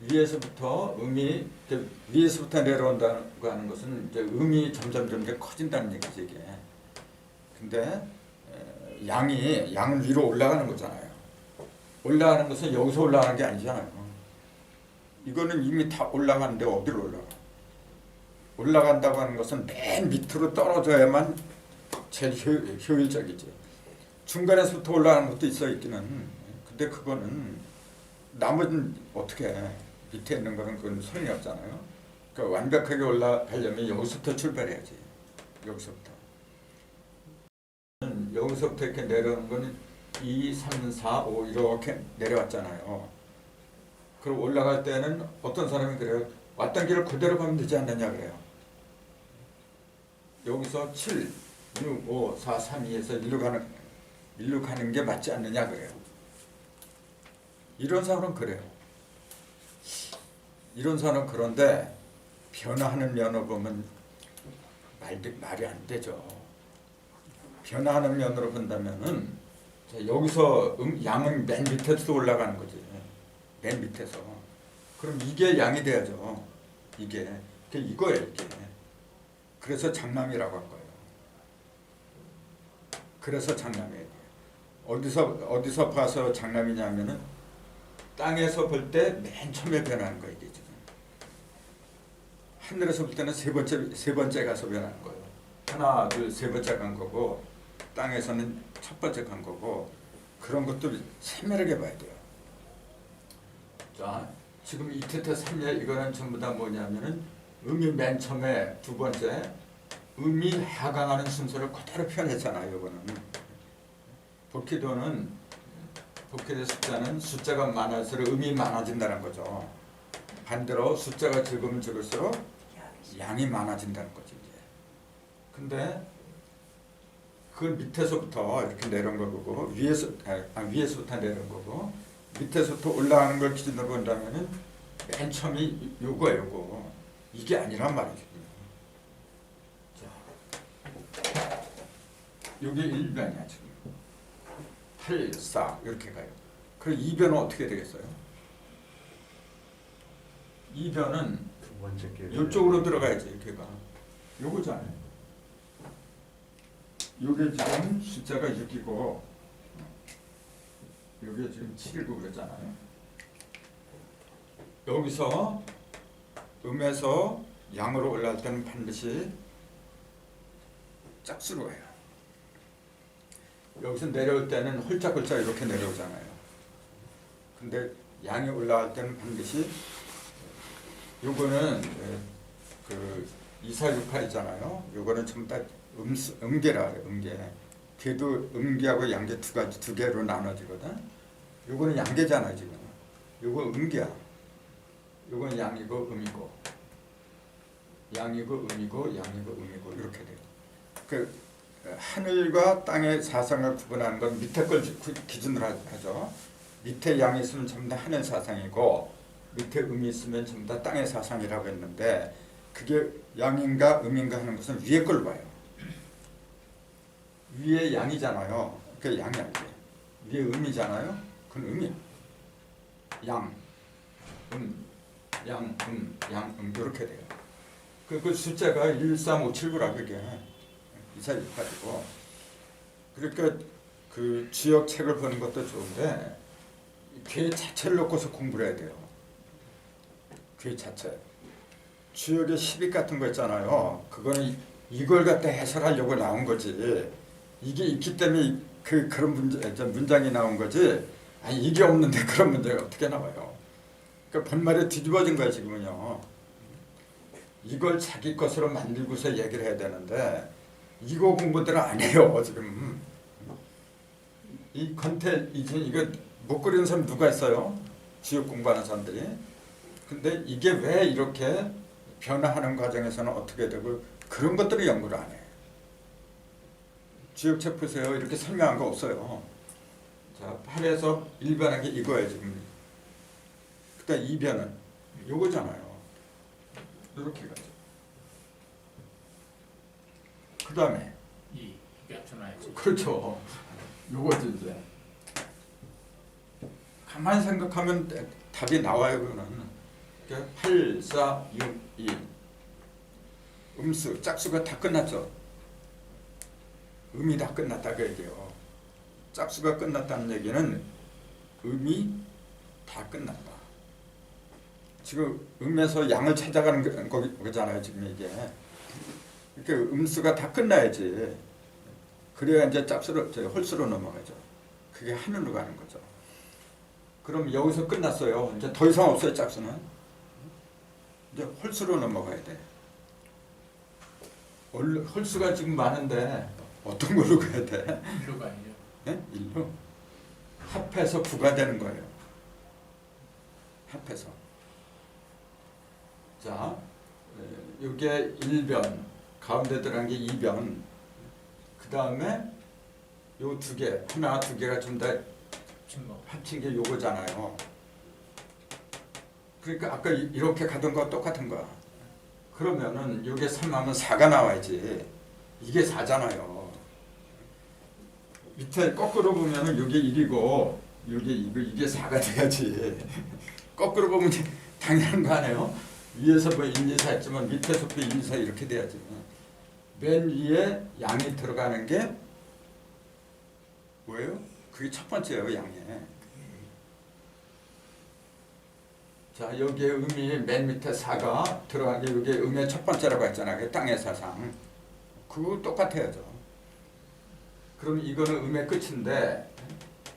위에서부터 음이 위에서부터 내려온다고 하는 것은 이제 음이 점점 커진다는 얘기지 이게. 근데 양은 위로 올라가는 거잖아요. 올라가는 것은 여기서 올라가는 게 아니잖아요. 이거는 이미 다 올라가는데 어디로 올라가? 올라간다고 하는 것은 맨 밑으로 떨어져야만 제일 효율적이지. 중간에서부터 올라가는 것도 있어 있기는. 근데 그거는 나머지는 어떻게 해? 밑에 있는 거는 그건 소용이 없잖아요. 그러니까 완벽하게 올라가려면 여기서부터 출발해야지. 여기서부터 이렇게 내려오는 거는 2, 3, 4, 5 이렇게 내려왔잖아요. 그럼 올라갈 때는 어떤 사람이 그래요? 왔던 길을 그대로 가면 되지 않느냐 그래요. 여기서 7, 6, 5, 4, 3, 2에서 1로 가는 게 맞지 않느냐 그래요. 이런 사람은 그래요. 이런 사람은 그런데 변화하는 면으로 보면 말이 안 되죠. 변화하는 면으로 본다면은 자, 여기서 양은 맨 밑에서 올라가는 거지. 맨 밑에서. 그럼 이게 양이 돼야죠. 이게. 이거예요, 이게. 그래서 장남이라고 한 거예요. 그래서 장남이에요. 어디서 봐서 장남이냐면은 땅에서 볼 때 맨 처음에 변하는 거예요, 이게 지금. 하늘에서 볼 때는 세 번째 가서 변하는 거예요. 하나, 둘, 세 번째 간 거고, 땅에서는 첫 번째 간 거고, 그런 것도 세밀하게 봐야 돼요. 자, 지금 이태태 삼례 이거는 전부 다 뭐냐면은 음이 맨 처음에 두 번째, 음이 하강하는 순서를 그대로 표현했잖아요. 이거는 복희도는 복희의 숫자는 숫자가 많아질수록 음이 많아진다는 거죠. 반대로 숫자가 적으면 적을수록 양이 많아진다는 거죠. 이제. 근데 그 밑에서부터 이렇게 내려온 거고 위에서부터 내려온 거고 밑에서부터 올라가는 걸 기준으로 본다면은 맨 처음이 요거 이게 아니란 말이죠. 자, 요게 1변이야 지금. 8, 4 이렇게 가요. 그럼 2변은 어떻게 되겠어요? 2변은 두 번째 게 이쪽으로 들어가야지. 걔가 요거잖아요. 요게 지금 숫자가 6이고 요게 지금 7이고 그랬잖아요. 여기서 음에서 양으로 올라갈 때는 반드시 짝수로 해요. 여기서 내려올 때는 홀짝홀짝 이렇게 내려오잖아요. 근데 양이 올라갈 때는 반드시 요거는 그 2, 4, 6, 8이잖아요. 요거는 전부 다 음계라 해요. 음계. 걔도 음계하고 양계 두 개로 나눠지거든. 요거는 양계잖아요 지금. 요거 음계야. 요건 양이고 음이고. 양이고 음이고 양이고 음이고 이렇게 돼요. 그 하늘과 땅의 사상을 구분하는 건 밑에 걸 기준으로 하죠. 밑에 양이 있으면 전부 다 하늘 사상이고 밑에 음이 있으면 전부 다 땅의 사상이라고 했는데 그게 양인가 음인가 하는 것은 위에 걸 봐요. 위에 양이잖아요. 그게 양이 아니에요. 위에 음이잖아요. 그건 음이야. 양, 양, 이렇게 돼요. 그 숫자가 1, 3, 5, 7, 9라 그게 2, 4, 6 가지고. 그러니까 그 지역 책을 보는 것도 좋은데 괴 자체를 놓고서 공부를 해야 돼요. 괴 자체. 주역의 시비 같은 거 있잖아요. 그거는 이걸 갖다 해설하려고 나온 거지. 이게 있기 때문에 그런 문장이 나온 거지. 아니 이게 없는데 그런 문제가 어떻게 나와요? 그러니까 본말에 뒤집어진 거야 지금은요. 이걸 자기 것으로 만들고서 얘기를 해야 되는데 이거 공부들은 안 해요 지금. 이 건태 이거 못 그리는 사람 누가 있어요? 지역 공부하는 사람들이. 근데 이게 왜 이렇게 변화하는 과정에서는 어떻게 되고 그런 것들을 연구를 안 해. 지역책 보세요. 이렇게 설명한 거 없어요. 자, 8에서 1변하게 이거예요 지금. 그다음 2변은 요거잖아요. 이렇게 가죠. 그 다음에 이 합쳐놔야지. 그렇죠. 요거죠 이제. 가만히 생각하면 답이 나와요 그거는. 그러니까 8, 4, 6, 2 음수, 짝수가 다 끝났죠. 음이 다 끝났다 그 얘기예요. 짝수가 끝났다는 얘기는 음이 다 끝났다. 지금 음에서 양을 찾아가는 거잖아요 지금 이게. 그러니까 음수가 다 끝나야지. 그래야 이제 짝수로 홀수로 넘어가죠. 그게 하늘로 가는 거죠. 그럼 여기서 끝났어요. 이제 더 이상 없어요 짝수는. 이제 홀수로 넘어가야 돼. 홀수가 지금 많은데 어떤 걸로 가야 돼? 일로가 아니죠. 네? 1로? 합해서 9가 되는 거예요. 합해서. 자, 이게 1변, 가운데 들어간 게 2변, 그 다음에 요 두 개, 하나, 두 개가 좀 더 합친 게 요거잖아요. 그러니까 아까 이렇게 가던 거와 똑같은 거야. 그러면은 요게 3하면 4가 나와야지. 이게 4잖아요. 밑에 거꾸로 보면은 이게 1이고 이게 4가 돼야지. 거꾸로 보면 당연한 거 아니에요? 위에서 뭐 1, 2, 4 했지만 밑에서 또 1, 2, 4 이렇게 돼야지. 맨 위에 양이 들어가는 게 뭐예요? 그게 첫 번째예요, 양에. 자, 여기에 음이 맨 밑에 4가 들어간 게 이게 음의 첫 번째라고 했잖아요. 그 땅의 사상. 그거 똑같아야죠. 그럼 이거는 음의 끝인데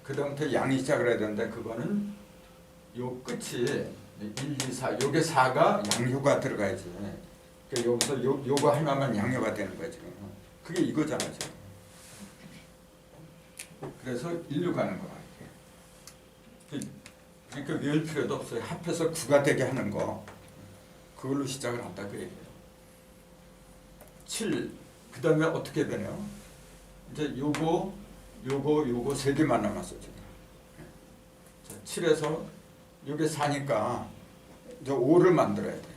그 다음부터 양이 시작을 해야 되는데 그거는 요 끝이 1, 2, 4 요게 4가 양효가 들어가야지. 그러니까 여기서 요거 하나만 양효가 되는 거야 지금. 그게 이거잖아 지금. 그래서 1로 가는 거야 이게. 그러니까 외울 필요도 없어요. 합해서 9가 되게 하는 거. 그걸로 시작을 한다 그 얘기예요. 7. 그 다음에 어떻게 되나요? 이제 요거 세 개만 남았어 지금. 자, 7에서 요게 4니까 이제 5를 만들어야 돼.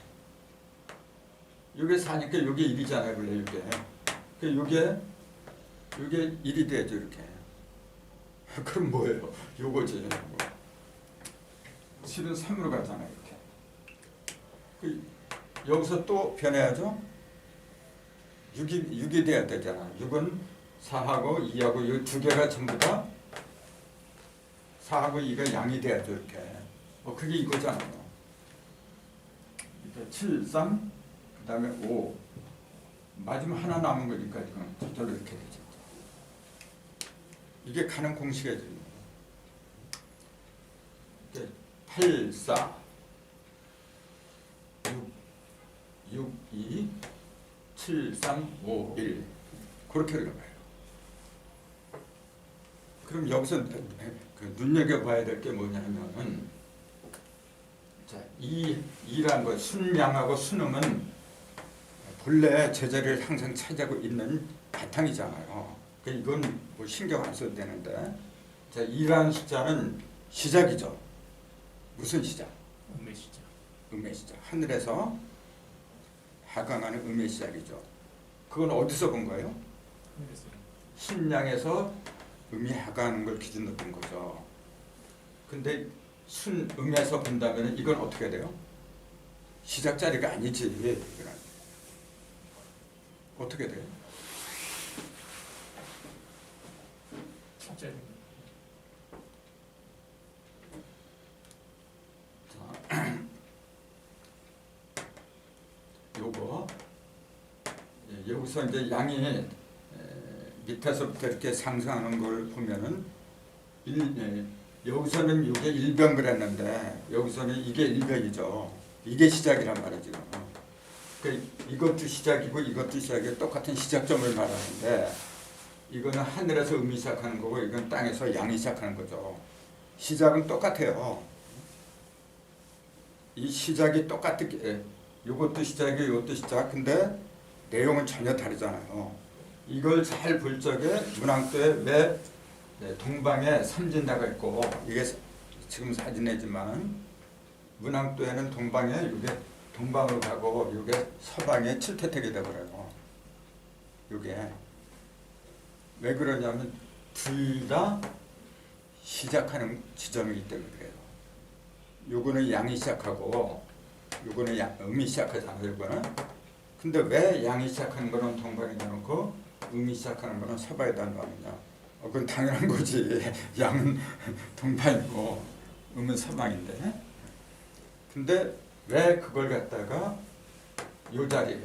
요게 4니까 요게 1이잖아요. 원래 요게. 그러니까 요게 1이 되죠 이렇게. 그럼 뭐예요? 요거지. 7은 3으로 가잖아요 이렇게. 여기서 또 변해야죠. 6이 돼야 되잖아. 6은 4하고 2하고 이 두 개가 전부 다 4하고 2가 양이 돼야죠 이렇게. 그게 이거잖아요. 7, 3, 그 다음에 5. 마지막 하나 남은 거니까 지금 저절로 이렇게 되죠. 이게 가는 공식이죠. 8, 4, 6, 2, 7, 3, 5, 1 그렇게 들어가요. 그럼 여기서 눈여겨봐야 될 게 뭐냐면은 자, 이란 거 순양하고 순음은 본래 제자리를 항상 차지하고 있는 바탕이잖아요. 이건 뭐 신경 안 써도 되는데 자, 이라는 숫자는 시작이죠. 무슨 시작? 음의 시작. 음의 시작. 하늘에서 하강하는 음의 시작이죠. 그건 어디서 본 거예요? 신양에서 음이 하강하는 걸 기준으로 본 거죠. 근데 순음에서 본다면 이건 어떻게 돼요? 시작 자리가 아니지. 이건. 어떻게 돼요? 첫째. 요거 여기서 이제 양이 밑에서부터 이렇게 상승하는 걸 보면은 여기서는 이게 1병 그랬는데 여기서는 이게 1병이죠. 이게 시작이란 말이죠. 그러니까 이것도 시작이고 이것도 시작이 똑같은 시작점을 말하는데 이거는 하늘에서 음이 시작하는 거고 이건 땅에서 양이 시작하는 거죠. 시작은 똑같아요. 이 시작이 똑같게 이것도 시작이고 이것도 시작. 근데 내용은 전혀 다르잖아요. 이걸 잘 볼 적에 문항도에 왜 동방에 삼진다가 있고 이게 지금 사진이지만 문항도에는 동방에 이게 동방으로 가고 이게 서방에 칠태택이 되버려요. 이게 왜 그러냐면 둘 다 시작하는 지점이기 때문에 그래요. 요거는 양이 시작하고 요거는 음이 시작하잖아요. 요거는. 근데 왜 양이 시작하는 거는 동방에다 놓고 음이 시작하는 거는 서방에다 놓느냐? 그건 당연한 거지. 양은 동방이고 음은 서방인데. 근데 왜 그걸 갖다가 요 자리,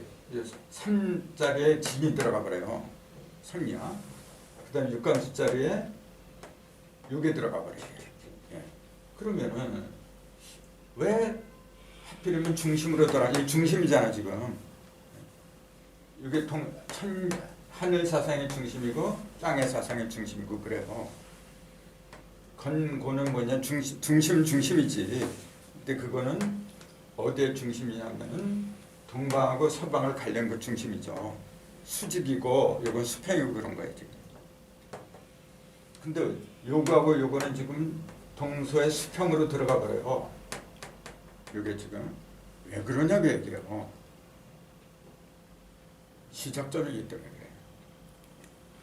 3자리에 진이 들어가 버려요. 선이야. 그 다음에 육간수 자리에 요게 들어가 버려요. 예. 그러면은 왜 하필이면 중심으로 돌아? 이 중심이잖아 지금. 이게 하늘 사상의 중심이고 땅의 사상의 중심이고 그래요. 건고는 뭐냐 중심이지. 근데 그거는 어디의 중심이냐면은 동방하고 서방을 관련 그 중심이죠. 수직이고 요건 수평이고 그런 거예요 지금. 근데 요거하고 요거는 지금 동서의 수평으로 들어가 버려요. 요게 지금 왜 그러냐고 얘기해요. 시작점이기 때문에 그래요.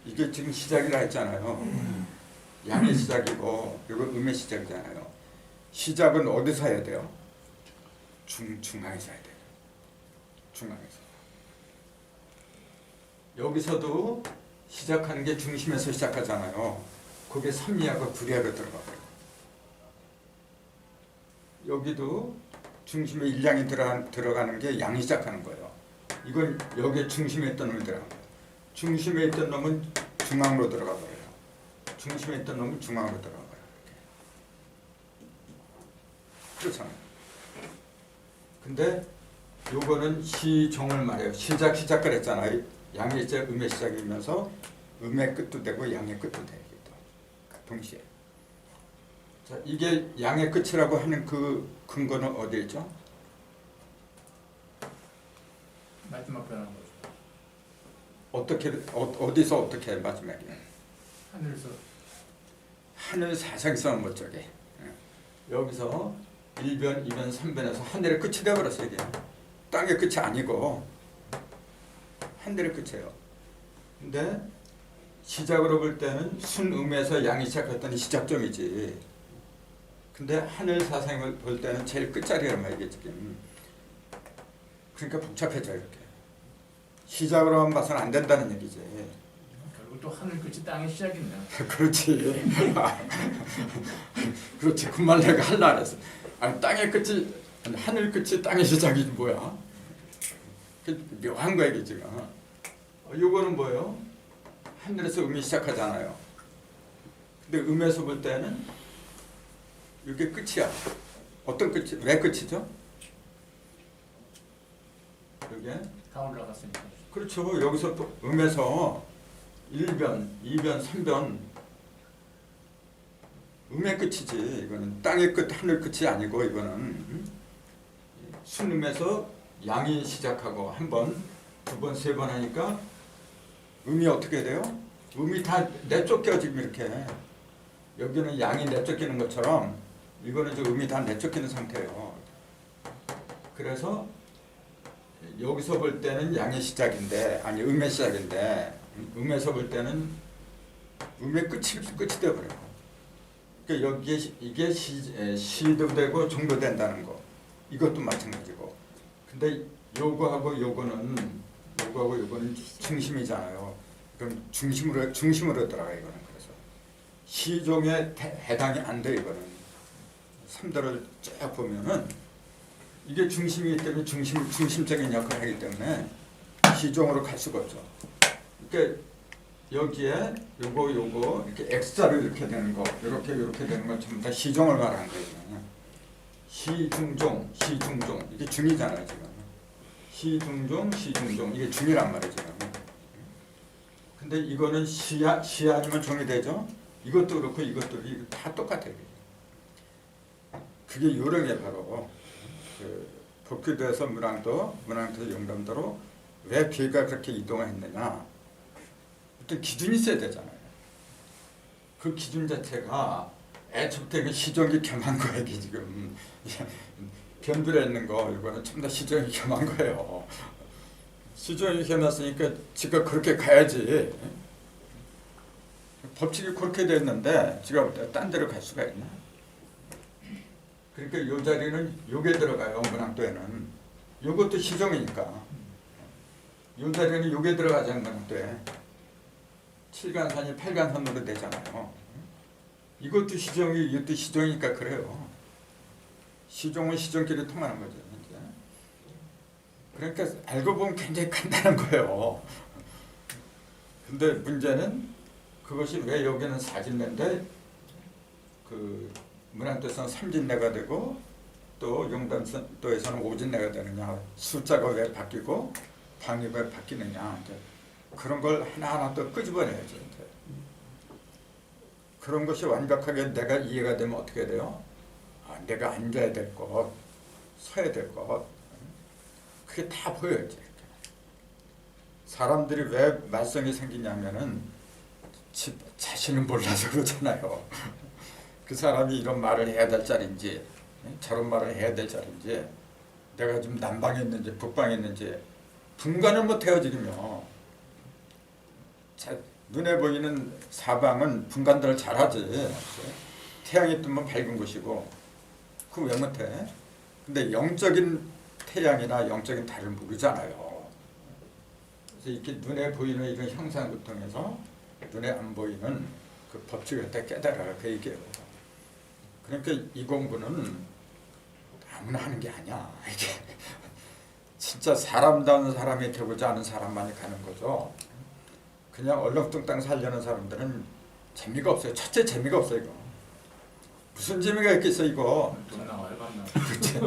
이게 지금 시작이라 했잖아요. 양의 시작이고 이거 음의 시작이잖아요. 시작은 어디서 해야 돼요? 중앙에서 해야 돼요. 중앙에서. 여기서도 시작하는 게 중심에서 시작하잖아요. 그게 삼리하고 구리하고 들어가고요. 여기도 중심에 일양이 들어가는 게 양이 시작하는 거예요. 이건 여기에 중심에 있던 놈이 들어가는 거예요. 중심에 있던 놈은 중앙으로 들어가 버려요. 중심에 있던 놈은 중앙으로 들어가 버려요. 그렇잖아요. 근데 요거는 시종을 말해요. 시작 그랬잖아요. 양의 시작, 음의 시작이면서 음의 끝도 되고 양의 끝도 되기도 동시에. 자, 이게 양의 끝이라고 하는 그 근거는 어디에 있죠? 마지막 변한 거죠. 어떻게 어디서 어떻게 마지막에? 하늘에서 하늘 사상성 뭐 쪽에. 여기서 1변, 2변, 3변에서 하늘의 끝이 되어버렸어요. 이게 땅의 끝이 아니고 하늘의 끝이에요. 근데 시작으로 볼 때는 순음에서 양이 시작했더니 시작점이지. 근데 하늘 사상을 볼 때는 제일 끝자리란 말이겠지. 그러니까 복잡해져 이렇게. 시작으로만 봐서는 안 된다는 얘기지. 결국 또 하늘 끝이 땅의 시작이네요. 그렇지. 그렇지. 그 말 내가 하려고 했어. 아니, 땅의 끝이 아니, 하늘 끝이 땅의 시작이지 뭐야. 그 묘한 거야 이게 지금. 요거는 뭐예요? 하늘에서 음이 시작하잖아요. 근데 음에서 볼 때는 이게 끝이야. 어떤 끝이? 왜 끝이죠? 이게 다 올라갔으니까. 그렇죠. 여기서 또 음에서 1변, 2변, 3변 음의 끝이지. 이거는 땅의 끝, 하늘 끝이 아니고 이거는 순음에서 양이 시작하고 한 번, 두 번, 세 번 하니까 음이 어떻게 돼요? 음이 다 내쫓겨 지금 이렇게. 여기는 양이 내쫓기는 것처럼 이거는 지금 음이 다 내쫓기는 상태예요. 그래서 여기서 볼 때는 양의 시작인데 아니 음의 시작인데 음에서 볼 때는 음의 끝이 되어버려요. 그러니까 여기에 이게 시도 되고 종도 된다는 거 이것도 마찬가지고. 근데 요거하고 요거는 중심이잖아요. 그럼 중심으로 들어가 이거는. 그래서 시종에 해당이 안 돼 이거는. 3도를 쭉 보면은 이게 중심이기 때문에 중심적인 역할을 하기 때문에 시종으로 갈 수가 없죠. 그러니까 여기에 요거 이렇게 X자로 이렇게 되는 거, 이렇게 되는 건 전부 다 시종을 말하는 거예요. 시중종 이게 중이잖아요 지금. 시중종 이게 중이란 말이에요 지금. 근데 이거는 시 아니면 종이 되죠. 이것도 그렇고 이것도 다 똑같아요. 그게 요령이 바로 그 법규도에서 문왕도에서 영감도로 왜 비가 그렇게 이동을 했느냐. 어떤 기준이 있어야 되잖아요. 그 기준 자체가 애초부터 시종이 겸한 거야 이게 지금. 변두에 있는 거 이거는 전부 다 시종이 겸한 거예요. 시종이 겸했으니까 지가 그렇게 가야지. 법칙이 그렇게 됐는데 지가 딴 데로 갈 수가 있나? 그러니까 요 자리는 요게 들어가요. 문학도에는. 요것도 시종이니까. 요 자리는 요게 들어가자는 문학도에. 7간선이 8간선으로 되잖아요. 이것도 시종이 이것도 시종이니까 그래요. 시종은 시종끼리 통하는 거죠. 이제. 그러니까 알고 보면 굉장히 간단한 거예요. 근데 문제는 그것이 왜 여기는 사진례인데 그 문안도에서는 삼진례가 되고 또 용단도에서는 오진례가 되느냐, 숫자가 왜 바뀌고 방이 왜 바뀌느냐, 이제 그런 걸 하나하나 또 끄집어내야지. 이제. 그런 것이 완벽하게 내가 이해가 되면 어떻게 돼요? 내가 앉아야 될 것, 서야 될 것, 그게 다 보여야지. 사람들이 왜 말썽이 생기냐면은 자신은 몰라서 그러잖아요. 그 사람이 이런 말을 해야 될 자리인지 저런 말을 해야 될 자리인지 내가 지금 남방에 있는지 북방에 있는지 분간을 못해요 지금요. 눈에 보이는 사방은 분간들을 잘하지. 태양이 뜨면 밝은 곳이고 그거 왜 못해? 근데 영적인 태양이나 영적인 달을 모르잖아요. 그래서 이렇게 눈에 보이는 이런 형상을 통해서 눈에 안 보이는 그 법칙을 다 깨달아라 그 얘기예요. 그러니까 이 공부는 아무나 하는 게 아니야. 이게 진짜 사람다운 사람이 되고자 하는 사람만이 가는 거죠. 그냥 얼렁뚱땅 살려는 사람들은 재미가 없어요. 첫째 재미가 없어요. 이거 무슨 재미가 있겠어 이거. 돈 나와요, 안 나와요? 그렇지.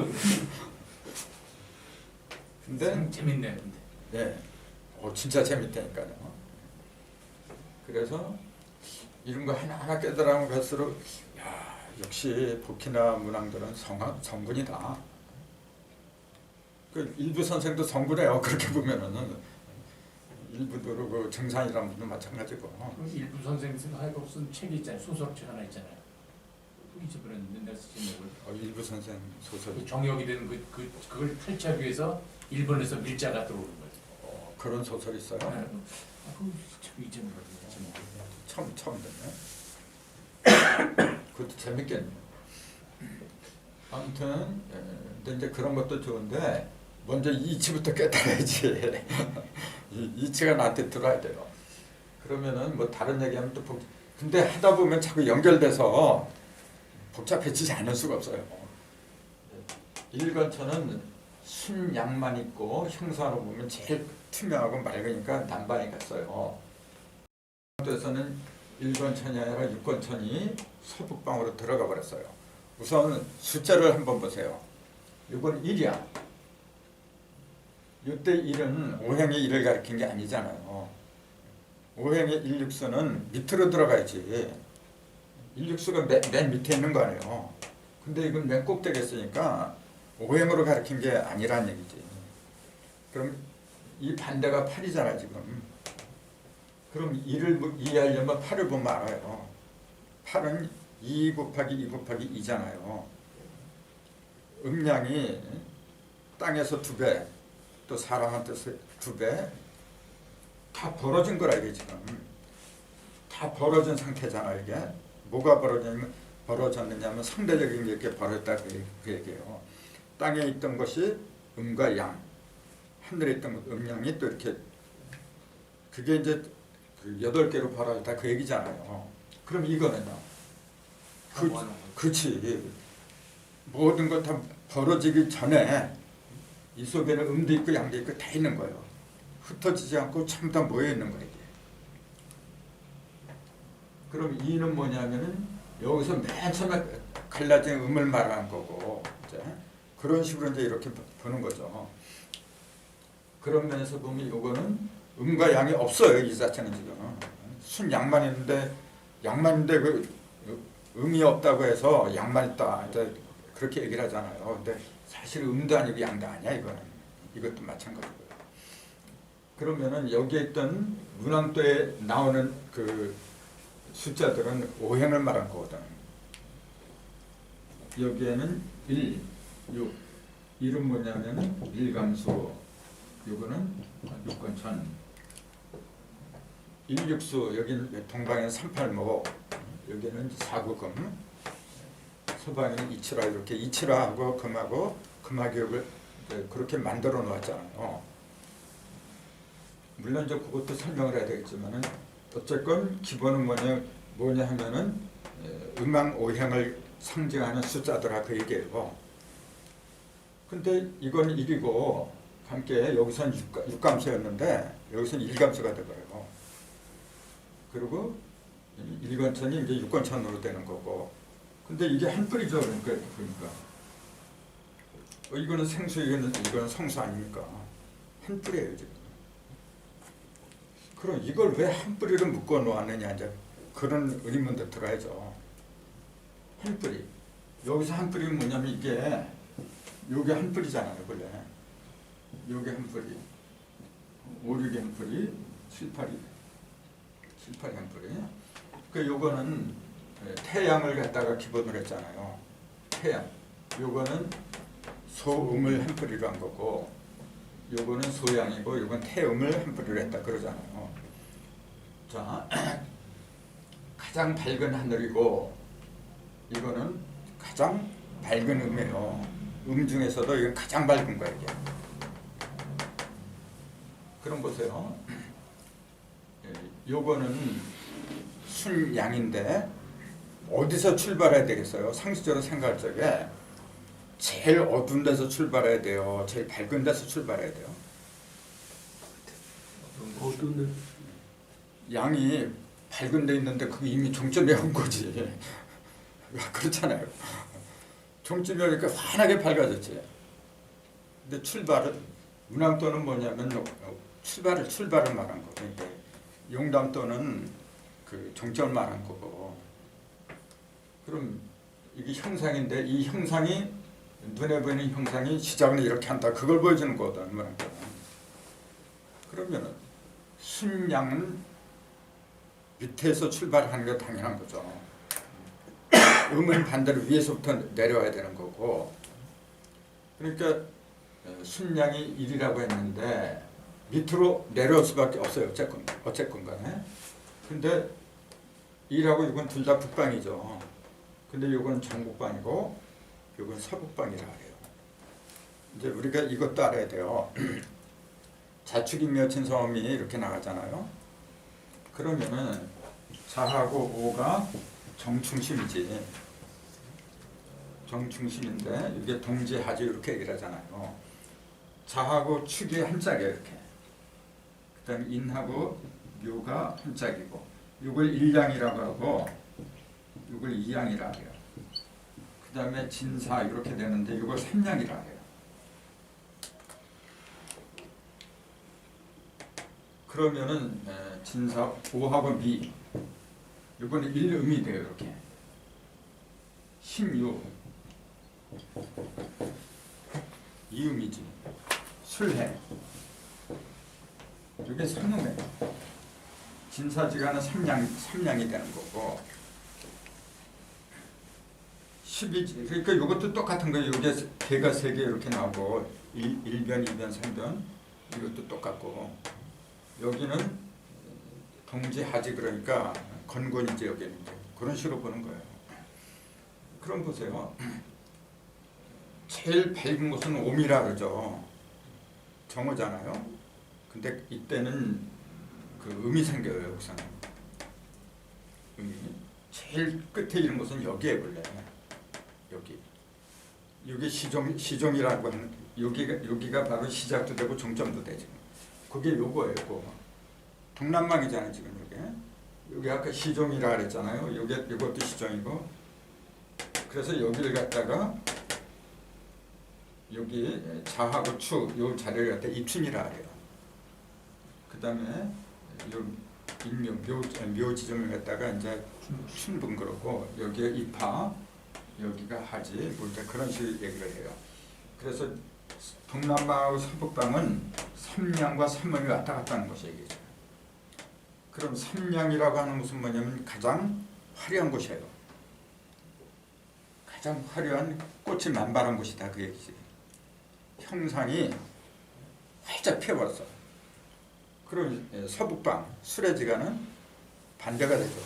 근데 재밌네, 근데. 예, 진짜 재밌다니까요. 그래서 이런 거 하나하나 깨달아가면 갈수록 야, 역시 복희나 문항들은 성분이다. 그 일부 선생도 성분해요. 그렇게 보면은 일부도 그 정상이라는 분도 마찬가지고. 그 일부 선생님 하고 쓴 책이 있잖아요. 소설책 하나 있잖아요. 잊어버렸는데 내가 쓰신 걸. 일부 선생 소설. 그 정역이 된 그걸 탈취하기 위해서 일본에서 밀자가 들어오는 거예요. 그런 소설 있어요. 네. 그 잊어버렸는데. 처음 듣네. 그것도 재밌겠네요. 아무튼 근데 이제 그런 것도 좋은데 먼저 이치부터 깨달아야지. 이치가 나한테 들어야 돼요. 그러면은 뭐 다른 얘기하면 또 근데 하다 보면 자꾸 연결돼서 복잡해지지 않을 수가 없어요. 일건천은 순양만 있고 형상으로 보면 제일 투명하고 맑으니까 남반이 갔어요. 에서는 일건천이 아니라 육건천이 서북방으로 들어가 버렸어요. 우선 숫자를 한번 보세요. 이건 1이야. 이때 1은 오행의 1을 가리킨 게 아니잖아요. 오행의 일육수는 밑으로 들어가야지. 일육수가 맨 밑에 있는 거 아니에요. 근데 이건 맨 꼭대기에 있으니까 오행으로 가리킨 게 아니란 얘기지. 그럼 이 반대가 8이잖아 지금. 그럼 2를 이해하려면 8을 보면 알아요. 8은 2 곱하기 2 곱하기 2잖아요. 음량이 땅에서 2배, 또 사람한테서 2배, 다 벌어진 거라 이게 지금. 다 벌어진 상태잖아 이게. 뭐가 벌어졌느냐면 상대적인 게 이렇게 벌어졌다 그 얘기예요. 땅에 있던 것이 음과 양, 하늘에 있던 음양이 또 이렇게 그게 이제 그 8개로 벌어졌다 그 얘기잖아요. 그럼 이거는요. 그렇지. 모든 것 다 벌어지기 전에 이 속에는 음도 있고 양도 있고 다 있는 거예요. 흩어지지 않고 전부 다 모여 있는 거예요. 그럼 이는 뭐냐면은 여기서 맨 처음에 갈라진 음을 말하는 거고 이제 그런 식으로 이제 이렇게 보는 거죠. 그런 면에서 보면 이거는 음과 양이 없어요. 이 자체는 지금 순양만 있는데 그 음이 없다고 해서 양만 있다 이제 그렇게 얘기를 하잖아요. 근데 사실 음도 아니고 양도 아니야 이거는. 이것도 마찬가지고요. 그러면은 여기에 있던 문항도에 나오는 그 숫자들은 오행을 말한 거거든. 여기에는 1, 6. 1은 뭐냐면은 일감수. 요거는 육건천. 일육수. 여기는 동방에는 3팔목. 여기는 사구금. 서방에는 이칠화. 이렇게 이칠화하고 금하고 금화기업을 그렇게 만들어 놓았잖아요. 물론 이제 그것도 설명을 해야 되겠지만은 어쨌건 기본은 뭐냐 하면은 음양 오행을 상징하는 숫자더라 그 얘기예요. 근데 이건 1이고 함께 여기선 육감수였는데 여기서는 일감수가 되버려요. 그리고 일건천이 이제 육건천으로 되는 거고. 근데 이게 한 뿌리죠. 그러니까 이거는 생수, 이거는 성수 아닙니까? 한 뿌리예요 지금. 그럼 이걸 왜 한 뿌리를 묶어 놓았느냐 이제 그런 의문도 들어야죠. 한 뿌리. 여기서 한 뿌리는 뭐냐면 이게 요게 한 뿌리잖아요 원래. 요게 한 뿌리. 5, 6이 한 뿌리. 7, 8이 한 뿌리. 그 요거는 태양을 갖다가 기본으로 했잖아요. 태양. 요거는 소음을 한 뿌리로 한 거고 요거는 소양이고 요건 태음을 한 뿌리로 했다 그러잖아요. 자, 가장 밝은 하늘이고 이거는 가장 밝은 음이에요. 음 중에서도 이건 가장 밝은 거야 이게. 그럼 보세요. 요거는 순양인데 어디서 출발해야 되겠어요? 상식적으로 생각할 적에 제일 어두운 데서 출발해야 돼요. 제일 밝은 데서 출발해야 돼요. 어두운데 양이 밝은 데 있는데 그게 이미 종점에 온 거지. 그렇잖아요. 종점이 오니까 환하게 밝아졌지. 근데 출발은 문항도는 뭐냐면 출발을 말한 거. 그러니까 용담도는 그 종점을 말한 거고. 그럼 이게 형상인데 이 형상이 눈에 보이는 형상이 시작은 이렇게 한다. 그걸 보여주는 거거든. 문항도는. 그러면은 순양은 밑에서 출발하는 게 당연한 거죠. 음은 반대로 위에서부터 내려와야 되는 거고. 그러니까 순양이 1이라고 했는데 밑으로 내려올 수밖에 없어요. 어쨌건 간에. 근데 2하고 6은 둘 다 북방이죠. 근데 이건 정북방이고 이건 서북방이라 그래요. 이제 우리가 이것도 알아야 돼요. 자축인묘 진성음이 이렇게 나가잖아요. 그러면은 자하고 오가 정충심이지. 정충심인데 이게 동지하지 이렇게 얘기를 하잖아요. 자하고 축이 한짝이에요 이렇게. 그다음에 인하고 묘가 한짝이고 이걸 일양이라고 하고 이걸 이양이라 해요. 그다음에 진사 이렇게 되는데 이걸 삼양이라 해요. 그러면은 진사 오하고 미 이거는 일음이 돼요 이렇게. 신유 이음이지. 술해 이게 삼음에 진사지가는 삼양이 되는 거고 12지 그러니까 이것도 똑같은 거예요. 이게 개가 3개 이렇게 나오고 1변, 2변, 3변 이것도 똑같고 여기는 동지하지 그러니까 건곤이지 여기는 그런 식으로 보는 거예요. 그럼 보세요. 제일 밝은 곳은 옴이라 그러죠. 정오잖아요. 근데 이때는 그 음이 생겨요. 여기서는 음이 제일 끝에 있는 곳은 여기에 볼래. 여기 시종이라고 하는 여기가 바로 시작도 되고 종점도 되죠. 그게 요거예요. 그거. 동남방이잖아요 지금 여기 아까 시종이라 그랬잖아요. 이것도 시종이고. 그래서 여기를 갖다가 여기 자하고 축 요 자리를 갖다 입춘이라 그래요. 그 다음에 요 인묘 묘 지점을 갖다가 이제 춘분 그렇고 여기에 입하 여기가 하지 뭐 그런 식으로 얘기를 해요. 그래서 동남방하고 서북방은 삼양과 삼음이 왔다 갔다 하는 것이 얘기죠. 그럼 삼양이라고 하는 것은 뭐냐면 가장 화려한 곳이에요. 가장 화려한 꽃이 만발한 곳이다 그 얘기지. 형상이 활짝 피어버렸어. 그럼 서북방 수레지가는 반대가 되죠.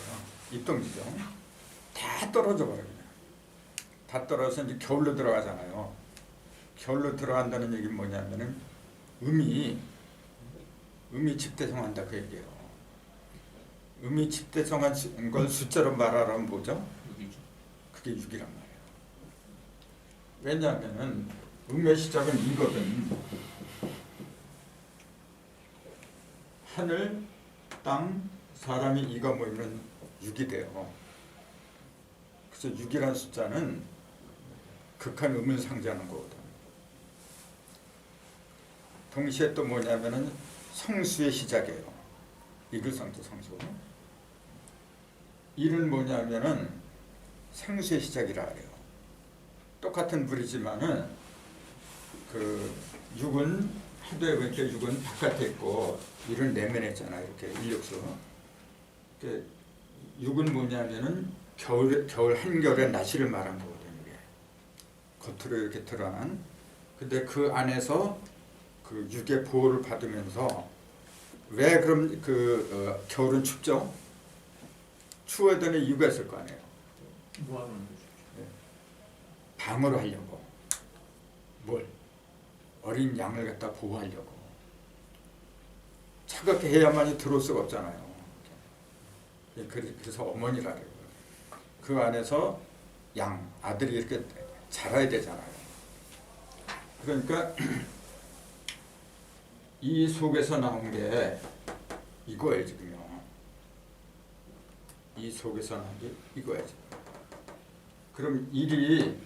입동지죠. 다 떨어져 버려요. 다 떨어져서 이제 겨울로 들어가잖아요. 겨울로 들어간다는 얘기는 뭐냐면은 음이 집대성한다 그 얘기예요. 음이 집대성한 걸 숫자로 말하라면 뭐죠? 그게 6이란 말이에요. 왜냐하면은 음의 시작은 이거든. 하늘, 땅, 사람이 이가 모이면 6이 돼요. 그래서 6이라는 숫자는 극한 음을 상징하는 거거든. 동시에 또 뭐냐면은 성수의 시작이에요. 이글성자 성수. 일은 뭐냐면은 생수의 시작이라 해요. 똑같은 불이지만은 그 6은 하도에 보니까 6은 바깥에 있고 일은 내면에 있잖아요. 이렇게 인력수. 6은 뭐냐면은 겨울 한겨울의 날씨를 말한 거거든요. 이게. 겉으로 이렇게 드러난. 근데 그 안에서 그 6의 보호를 받으면서 왜 그럼 겨울은 춥죠? 추워야 되는 이유가 있을 거 아니에요. 뭐 하는 거죠? 방어를 하려고. 뭘? 어린 양을 갖다 보호하려고. 차갑게 해야만이 들어올 수가 없잖아요. 그래서 어머니라 그래요. 그 안에서 아들이 이렇게 자라야 되잖아요. 그러니까 이 속에서 나온 게 이거예요 지금요. 이 속에서 나온 게 이거예요 지금. 그럼 일이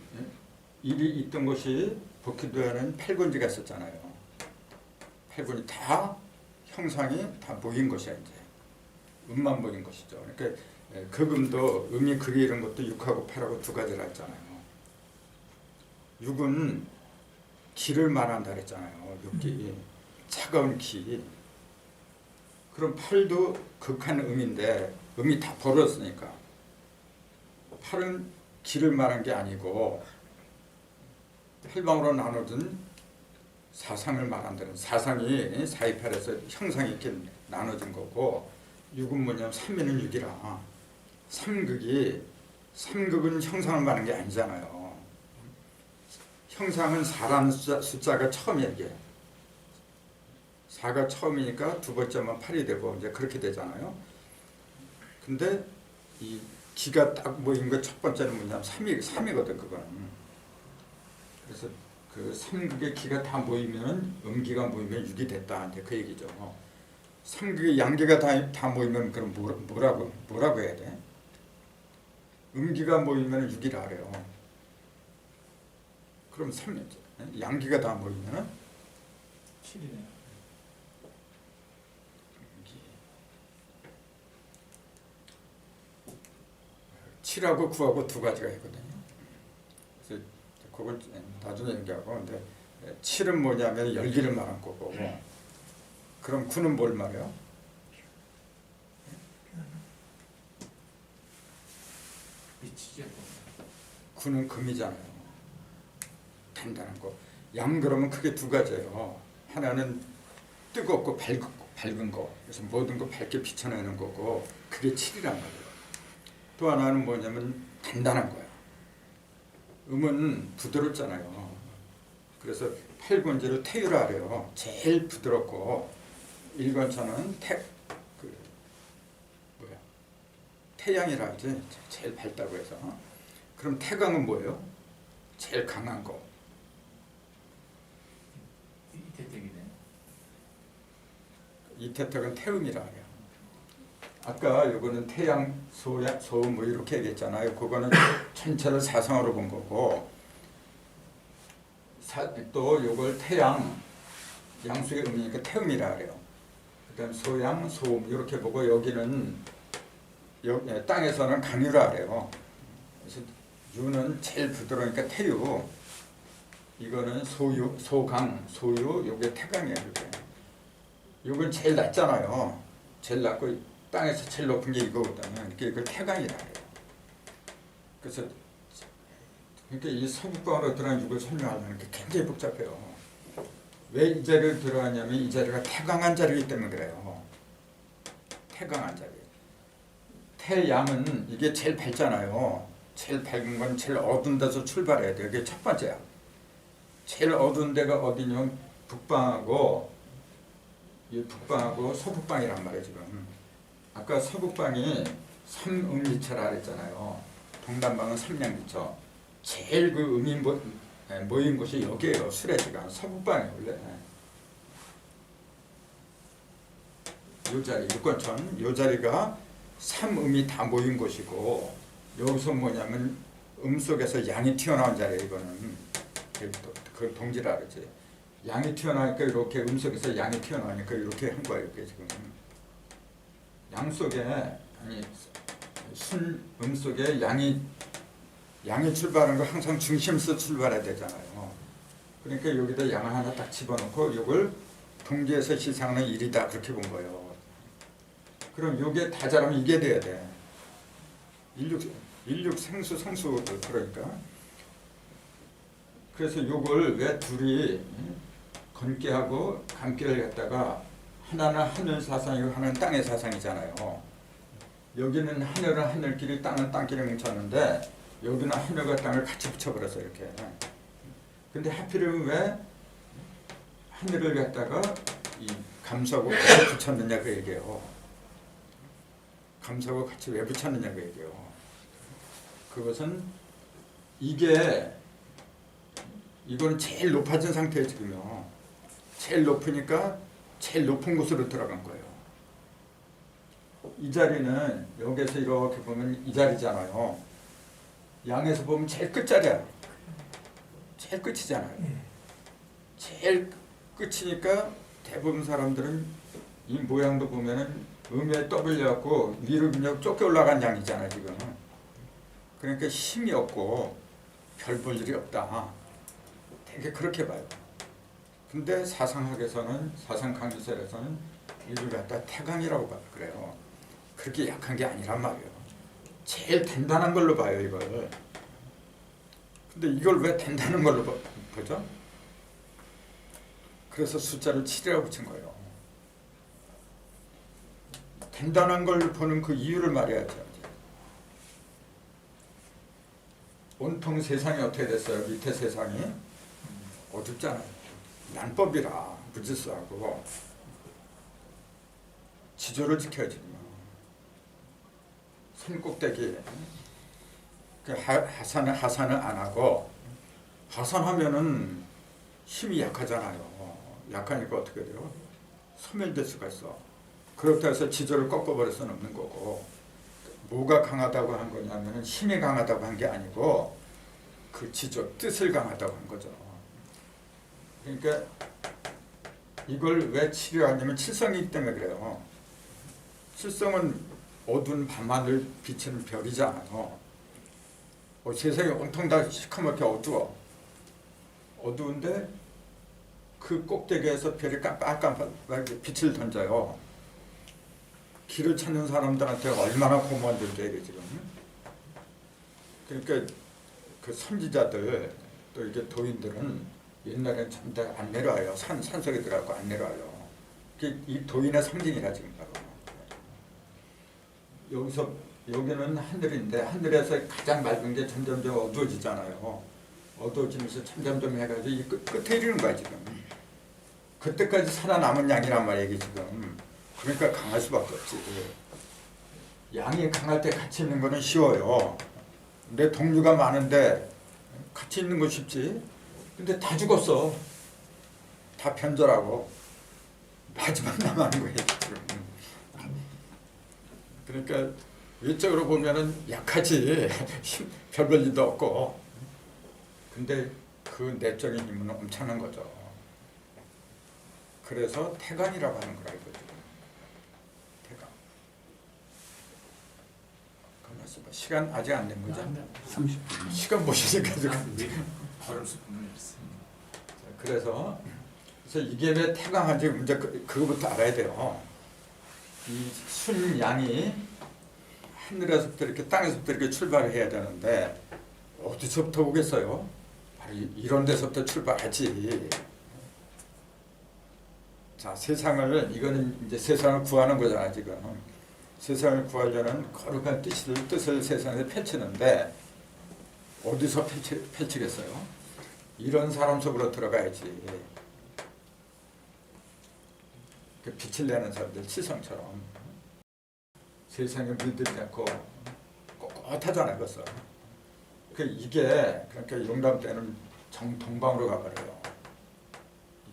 있던 것이 복희도에는 8군지가 있었잖아요. 8군이 다 형상이 다 모인 것이야 이제. 음만 모인 것이죠. 그러니까 그 음도 음이 극이 이런 것도 6하고 8하고 두 가지라 했잖아요. 6은 기를 말한다 그랬잖아요. 6기. 차가운 기. 그럼 8도 극한 음인데 음이 다 벌어졌으니까 8은 기를 말한 게 아니고 8방으로 나눠진 사상을 말한다는 사상이 428에서 형상이 이렇게 나눠진 거고 6은 뭐냐면 3위는 6이라 3극은 형상을 말하는 게 아니잖아요. 형상은 4라는 숫자가 처음이야 이게. 4가 처음이니까 두 번째만 8이 되고 이제 그렇게 되잖아요. 근데 이 기가 딱 모인 거 첫 번째는 뭐냐면 3이거든 그거는. 그래서 그 3극의 기가 다 모이면 음기가 모이면 6이 됐다 이제 그 얘기죠. 3극의 양기가 다 모이면 그럼 뭐라고 해야 돼? 음기가 모이면 6이라 그래요. 그럼 3이죠. 양기가 다 모이면 7이네. 7하고 9하고 두 가지가 있거든요. 그래서 그걸 나중에 얘기하고 근데 7은 뭐냐면 열기를 말한 거고 그럼 9는 뭘 말해요? 미치지 않고. 9는 금이잖아요. 단단한 거. 양 그러면 크게 두 가지예요. 하나는 뜨겁고 밝은 거. 그래서 모든 거 밝게 비춰내는 거고 그게 7이란 말이에요. 또 하나는 뭐냐면 단단한 거야. 음은 부드럽잖아요. 그래서 8군지를 태유라 그래요. 제일 부드럽고 1권차는 태양이라 하지. 제일 밝다고 해서. 그럼 태강은 뭐예요? 제일 강한 거. 이태택이네. 이태택은 태음이라 그래요. 아까 요거는 태양, 소음 뭐 이렇게 얘기했잖아요. 그거는 전체를 사상으로 본 거고 또 요걸 태양, 양수의 음이니까 태음이라 그래요. 그다음 소양, 소음 이렇게 보고 여기는 땅에서는 강유라 그래요. 그래서 유는 제일 부드러우니까 태유. 이거는 소유, 소강, 소유. 요게 태강이에요. 이렇게. 요건 제일 낮잖아요. 제일 낮고 땅에서 제일 높은 게 이거거든요. 그러니까 이걸 태강이라 그래요. 그래서 그러니까 이 서북방으로 들어간 육을 설명하려는 게 굉장히 복잡해요. 왜 이 자리를 들어가냐면 이 자리가 태강한 자리이기 때문에 그래요. 태강한 자리. 태양은 이게 제일 밝잖아요. 제일 밝은 건 제일 어두운 데서 출발해야 돼요. 이게 첫 번째야. 제일 어두운 데가 어디냐면 북방하고 서북방이란 말이에요 지금. 아까 서북방이 삼음지처라 그랬잖아요. 동남방은 삼양지처. 제일 그 음이 모인 곳이 여기에요. 수레지가 서북방이 원래. 요 자리 육건천 요 자리가 삼음이 다 모인 곳이고 여기서 뭐냐면 음 속에서 양이 튀어나온 자리예요. 이거는 그 동지라 그러지. 양이 튀어나오니까 이렇게 음 속에서 양이 튀어나오니까 이렇게 한 거예요. 이게 지금 양 속에 순음 속에 양이 출발하는 거 항상 중심에서 출발해야 되잖아요. 그러니까 여기다 양을 하나 딱 집어넣고 이걸 동지에서 시상하는 일이다 그렇게 본 거예요. 그럼 이게 다 자라면 이게 돼야 돼. 일육 생수 성수 그러니까. 그래서 요걸 왜 둘이 건기하고 감기를 갖다가 하나는 하늘 사상이고 하나는 땅의 사상이잖아요. 여기는 하늘은 하늘끼리 땅은 땅끼리 뭉쳤는데 여기는 하늘과 땅을 같이 붙여버렸어 이렇게. 근데 하필이면 왜 하늘을 갖다가 이 감수하고 같이 붙였느냐 그 얘기예요. 감수하고 같이 왜 붙였느냐 그 얘기예요. 그것은 이건 제일 높아진 상태에 지금요. 제일 높으니까 제일 높은 곳으로 들어간 거예요. 이 자리는 여기서 이렇게 보면 이 자리잖아요. 양에서 보면 제일 끝자리야. 제일 끝이잖아요. 제일 끝이니까 대부분 사람들은 이 모양도 보면은 음에 떠벌려갖고 위로 그냥 쫓겨 올라간 양이잖아요 지금. 그러니까 힘이 없고 별 볼 일이 없다. 되게 그렇게 봐요. 근데 사상학에서는 사상 강주설에서는 이걸 갖다 태강이라고 그래요. 그렇게 약한 게 아니란 말이에요. 제일 단단한 걸로 봐요 이걸. 근데 이걸 왜 단단한 걸로 보죠? 그래서 숫자를 7이라고 붙인 거예요. 단단한 걸 보는 그 이유를 말해야죠. 온통 세상이 어떻게 됐어요? 밑에 세상이 어둡잖아요. 난법이라 무질서하고 지조를 지켜야지. 산꼭대기 하산을 안 하고 하산하면은 힘이 약하잖아요. 약하니까 어떻게 돼요? 소멸될 수가 있어. 그렇다 해서 지조를 꺾어버릴 수는 없는 거고. 뭐가 강하다고 한 거냐면은 힘이 강하다고 한 게 아니고 그 지조 뜻을 강하다고 한 거죠. 그러니까 이걸 왜 치료하냐면 칠성이기 때문에 그래요. 칠성은 어두운 밤하늘 비치는 별이잖아요. 세상이 온통 다 시커멓게 어두워. 어두운데 그 꼭대기에서 별이 깜빡깜빡하게 빛을 던져요. 길을 찾는 사람들한테 얼마나 고마운 일이죠 이게 지금. 그러니까 그 선지자들 또 이게 도인들은 옛날에는 전부 다 안 내려와요. 산속에 들어가고 안 내려와요. 이 도인의 상징이라 지금 바로. 여기는 하늘인데 하늘에서 가장 맑은 게 점점점 어두워지잖아요. 어두워지면서 점점점 해가지고 이 끝에 이르는 거야 지금. 그때까지 살아남은 양이란 말이야 이게 지금. 그러니까 강할 수밖에 없지. 양이 강할 때 같이 있는 거는 쉬워요. 근데 동류가 많은데 같이 있는 거 쉽지. 근데 다 죽었어. 다 변절하고 마지막 남아는 거예요 지금. 그러니까 외적으로 보면은 약하지. 별 볼 일도 없고. 근데 그 내적인 힘은 엄청난 거죠. 그래서 태간이라고 하는 거라 이거죠. 태간. 가만있어 봐. 시간 아직 안 된 거죠? 30분. 시간 보시니까 지금. 그래서 이게 왜 태강한지 문제 그거부터 알아야 돼요. 이 순양이 하늘에서부터 이렇게 땅에서부터 이렇게 출발을 해야 되는데 어디서부터 오겠어요? 바로 이런 데서부터 출발하지. 자, 이거는 이제 세상을 구하는 거잖아 지금. 세상을 구하려는 거룩한 뜻을 세상에 펼치는데 어디서 펼치겠어요? 이런 사람 속으로 들어가야지. 그 빛을 내는 사람들 치성처럼 세상에 물들지 않고 꼿꼿하잖아요 벌써. 이게 그러니까 용담 때는 정동방으로 가버려요.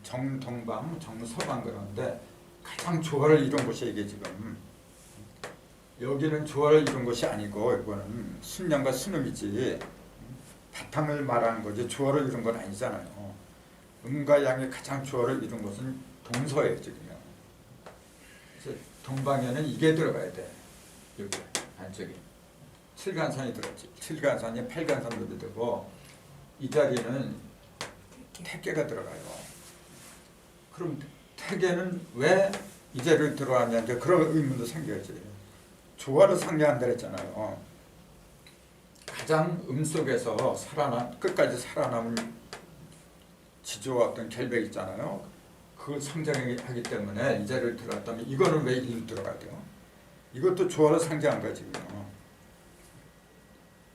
정동방, 정서방 그러는데 가장 조화를 이룬 곳이 이게 지금. 여기는 조화를 이룬 것이 아니고 이거는 순양과 순음이지 바탕을 말하는 거지 조화를 이룬 건 아니잖아요. 음과 양의 가장 조화를 이룬 것은 동서예요 지금요. 그래서 동방에는 이게 들어가야 돼. 여기 안쪽에 칠간산이 들어갔지. 칠간산이 팔간산도 되고 이 자리는 태계가 들어가요. 그럼 태계는 왜 이 자리에 들어왔냐 이제 그런 의문도 생겨야지. 조화를 상대한다 했잖아요. 가장 속에서 끝까지 살아남은 지조와 어떤 결백 있잖아요. 그걸 상징하기 때문에 이 자리를 들어갔다면 이거는 왜 일로 들어가야 돼요? 이것도 조화를 상징한 거야 지금요.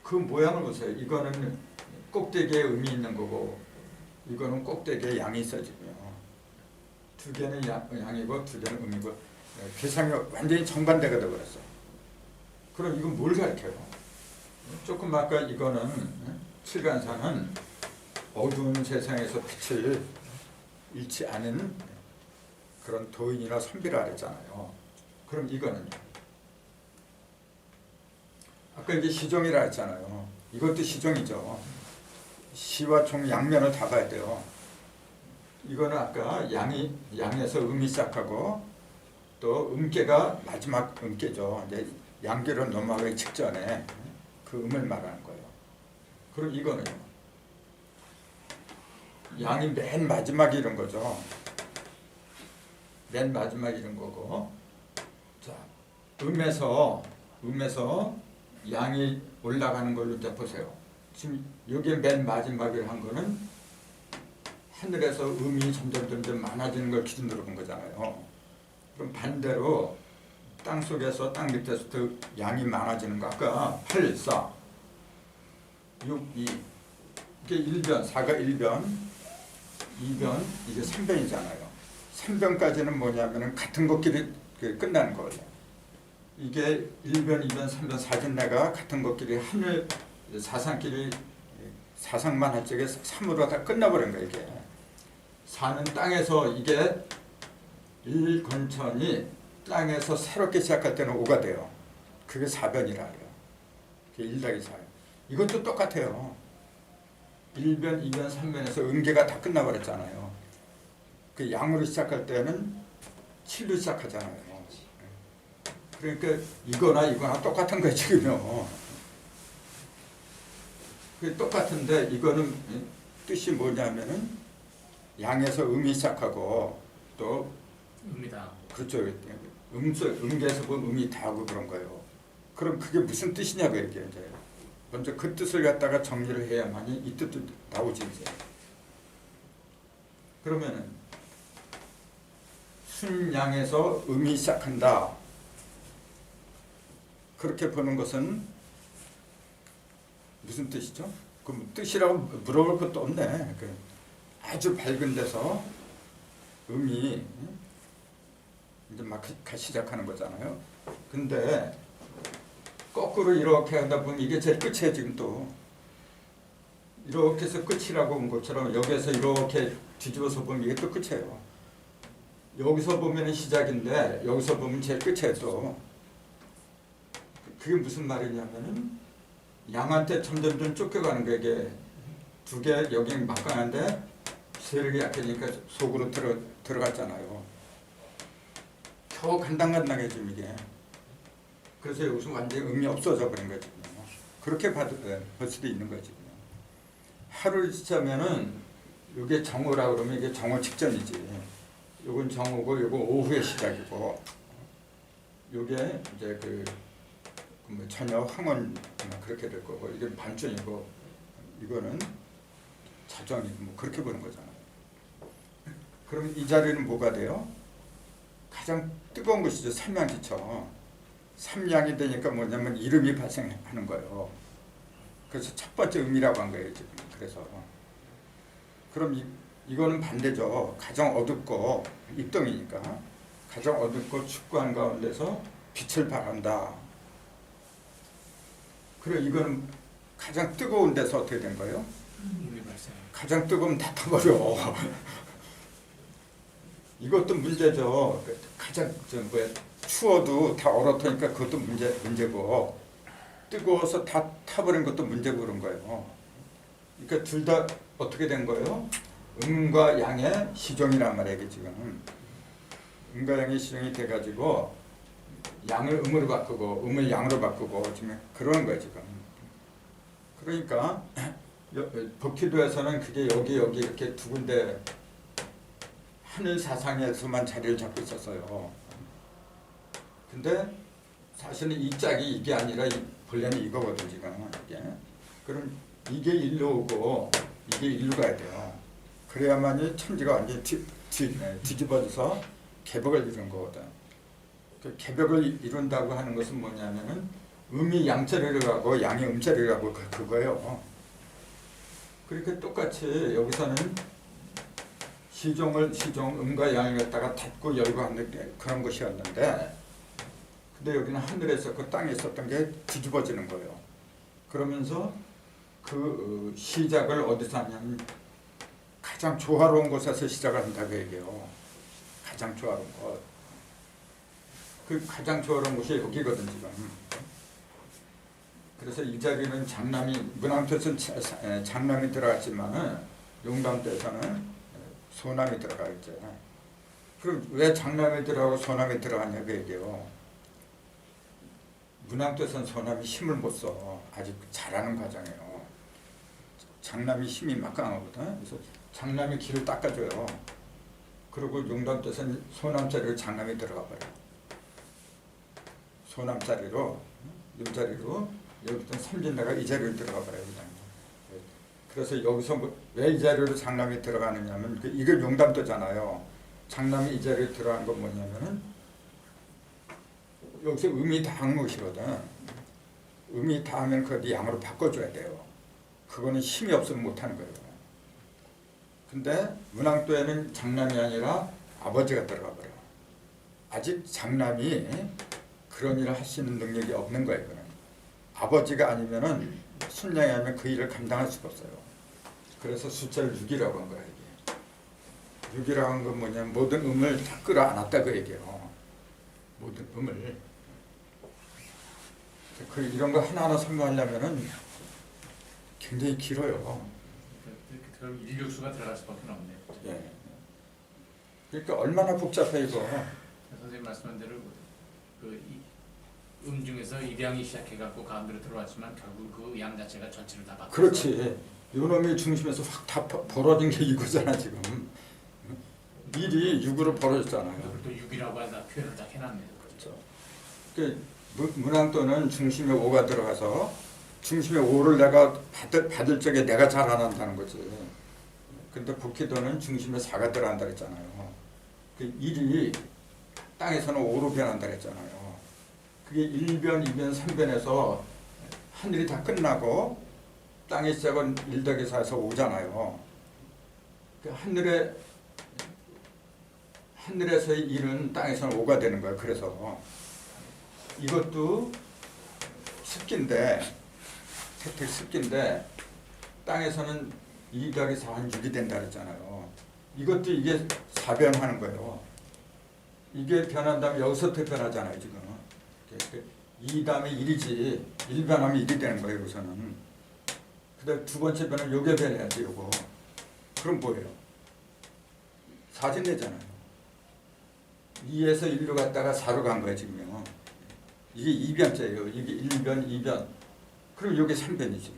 그 모양을 보세요. 이거는 꼭대기에 음이 있는 거고 이거는 꼭대기에 양이 있어 지금요. 두 개는 양이고 두 개는 음이고 계산이 완전히 정반대가 되어버렸어. 그럼 이건 뭘 가르쳐요? 조금 아까 이거는 칠간사는 어두운 세상에서 빛을 잃지 않은 그런 도인이나 선비라 그랬잖아요. 그럼 이거는요? 아까 이제 시종이라 했잖아요. 이것도 시종이죠. 시와 종 양면을 다 봐야 돼요. 이거는 아까 양에서 음이 시작하고 또 음계가 마지막 음계죠. 이제 양계로 넘어가기 직전에 그 음을 말하는 거예요. 그럼 이거는요? 양이 맨 마지막에 이런 거죠. 맨 마지막에 이런 거고. 자, 음에서 양이 올라가는 걸로 이제 보세요. 지금 여기에 맨 마지막에 한 거는 하늘에서 음이 점점 많아지는 걸 기준으로 본 거잖아요. 그럼 반대로 땅 속에서 땅 밑에서 더 양이 많아지는 거 아까 8, 4, 6, 2 이게 1변, 4가 1변, 2변, 이게 3변이잖아요. 3변까지는 뭐냐면은 같은 것끼리 끝나는 거예요. 이게 1변, 2변, 3변, 4진내가 같은 것끼리 하늘 사상끼리 사상만 할 적에 3으로 다 끝나버린 거예요. 이게 4는 땅에서 이게 1건천이 땅에서 새롭게 시작할 때는 5가 돼요. 그게 4변이라 해요. 그게 1-4예요. 이것도 똑같아요. 1변, 2변, 3변에서 음계가 다 끝나버렸잖아요. 그 양으로 시작할 때는 7로 시작하잖아요. 그러니까 이거나 똑같은 거예요 지금요. 그 똑같은데 이거는 뜻이 뭐냐면은 양에서 음이 시작하고 또 음이다. 그렇죠. 음계에서 보면 음이 다하고 그런 거예요. 그럼 그게 무슨 뜻이냐고 이게 이제 먼저 그 뜻을 갖다가 정리를 해야만이 이 뜻도 나오지 이제. 그러면은 순양에서 음이 시작한다. 그렇게 보는 것은 무슨 뜻이죠? 그 뜻이라고 물어볼 것도 없네. 그 아주 밝은 데서 음이 이제 막 시작하는 거잖아요. 근데 거꾸로 이렇게 하다 보면 이게 제일 끝이에요. 지금 또 이렇게 해서 끝이라고 본 것처럼 여기에서 이렇게 뒤집어서 보면 이게 또 끝이에요. 여기서 보면 시작인데 여기서 보면 제일 끝이에요. 또 그게 무슨 말이냐면은 양한테 점점 쫓겨가는 게 이게 두 개 여기 막강한데 세력이 약해지니까 속으로 들어갔잖아요. 겨우 간당간당해 지금 이게. 그래서 여기서 완전히 의미 없어져 버린 거지. 그렇게 볼 수도 있는 거지. 하루를 치자면은 이게 정오라 그러면 이게 정오 직전이지. 요건 정오고 요거 오후의 시작이고 요게 이제 뭐 저녁 황혼 그렇게 될 거고 이게 반전이고 이거는 자정이고 뭐 그렇게 보는 거잖아요. 그럼 이 자리는 뭐가 돼요? 가장 뜨거운 것이죠. 삼양지처. 삼양이 되니까 뭐냐면 이름이 발생하는 거예요. 그래서 첫 번째 음이라고 한 거예요 지금. 그래서 그럼 이거는 반대죠. 가장 어둡고 입동이니까 가장 어둡고 춥고 한 가운데서 빛을 발한다. 그리고 이거는 가장 뜨거운 데서 어떻게 된 거예요? 음이 발생. 가장 뜨거우면 다 타버려. 이것도 문제죠. 가장 추워도 다 얼어터니까 그것도 문제고 뜨거워서 다 타버린 것도 문제고 그런 거예요. 그러니까 둘 다 어떻게 된 거예요? 음과 양의 시종이란 말이에요. 이게 지금 음과 양의 시종이 돼가지고 양을 음으로 바꾸고 음을 양으로 바꾸고 지금 그러는 거예요 지금. 그러니까 법기도에서는 그게 여기 이렇게 두 군데 하늘 사상에서만 자리를 잡고 있었어요. 근데 사실은 이 짝이 이게 아니라 본래는 이거거든 지금 이게. 그럼 이게 일로 오고 이게 일로 가야 돼요. 그래야만이 천지가 완전히 뒤집어져서 개벽을 이룬 거거든. 그 개벽을 이룬다고 하는 것은 뭐냐면은 음이 양자리를 가고 양이 음자리를 가고 그거예요. 그렇게 똑같이 여기서는 시종 음과 양을 갖다가 닫고 열고 하는 그런 것이었는데, 근데 여기는 하늘에서 그 땅에 있었던 게 뒤집어지는 거예요. 그러면서 그 시작을 어디서 하냐면 가장 조화로운 곳에서 시작을 한다고 얘기해요. 가장 조화로운 곳. 그 가장 조화로운 곳이 여기거든 지금. 그래서 이 자리는 장남이, 문왕토에서는 장남이 들어갔지만 용담토에서는 소남이 들어가 있죠. 그럼 왜 장남이 들어가고 소남이 들어가냐고 얘기해요. 문왕토에서는 소남이 힘을 못 써. 아직 자라는 과정이에요. 장남이 힘이 막강하거든. 그래서 장남이 길을 닦아줘요. 그리고 용담토에서는 소남자리로 장남이 들어가 버려. 소남자리로, 이 자리로, 여기서 삼진대가 이 자리로 들어가 버려요. 그래서 여기서 왜 이 자리로 장남이 들어가느냐면, 이게 용담토잖아요. 장남이 이 자리에 들어간 건 뭐냐면은 여기서 음이 닿은 것이거든. 음이 닿으면 그걸 양으로 바꿔줘야 돼요. 그거는 힘이 없으면 못하는 거예요. 근데 문왕토에는 장남이 아니라 아버지가 들어가 버려요. 아직 장남이 그런 일을 할 수 있는 능력이 없는 거예요. 이거는. 아버지가 아니면은 순양이 하면 그 일을 감당할 수가 없어요. 그래서 숫자를 6이라고 한 거야. 이게 6이라고 한 건 뭐냐면 모든 음을 다 끌어안았다고 얘기해요. 모든 음을. 이런 거 하나하나 설명하려면은 굉장히 길어요. 그럼 인력수가 들어갈 수밖에 없네요. 예. 그러니까 얼마나 복잡해 이거. 선생님 말씀한 대로 음 중에서 일양이 시작해갖고 가운데로 들어왔지만 결국 그 양 자체가 전체를 다 바꿔서. 그렇지. 요놈의 중심에서 확 다 벌어진 게 이거잖아 지금. 일이 6으로 벌어졌잖아요. 그걸 또 6이라고 하다 표현을 딱 해놨네요. 그렇죠. 그 문왕토는 중심에 5가 들어가서 중심에 5를 내가 받을 적에 내가 잘 안 한다는 거지. 근데 북희도는 중심에 4가 들어간다 그랬잖아요. 그 1이 땅에서는 5로 변한다 그랬잖아요. 그게 1변, 2변, 3변에서 하늘이 다 끝나고 땅의 시작은 1 더하기 4에서 5잖아요. 그 하늘에서의 1은 땅에서는 5가 되는 거예요. 그래서 이것도 습기인데, 태택 습기인데 땅에서는 2 더하기 4는 6이 된다 그랬잖아요. 이것도 이게 4변하는 거예요. 이게 변한 다음에 여기서부터 변하잖아요. 지금 2 다음에 1이지 1 변하면 1이 되는 거예요. 여기서는. 그 다음에 두 번째 변은 요게 변해야지. 요거. 그럼 뭐예요? 4진 되잖아요. 2에서 1로 갔다가 4로 간 거예요. 지금요. 이게 2변째예요. 이게 1변, 2변. 그럼 이게 3변이지.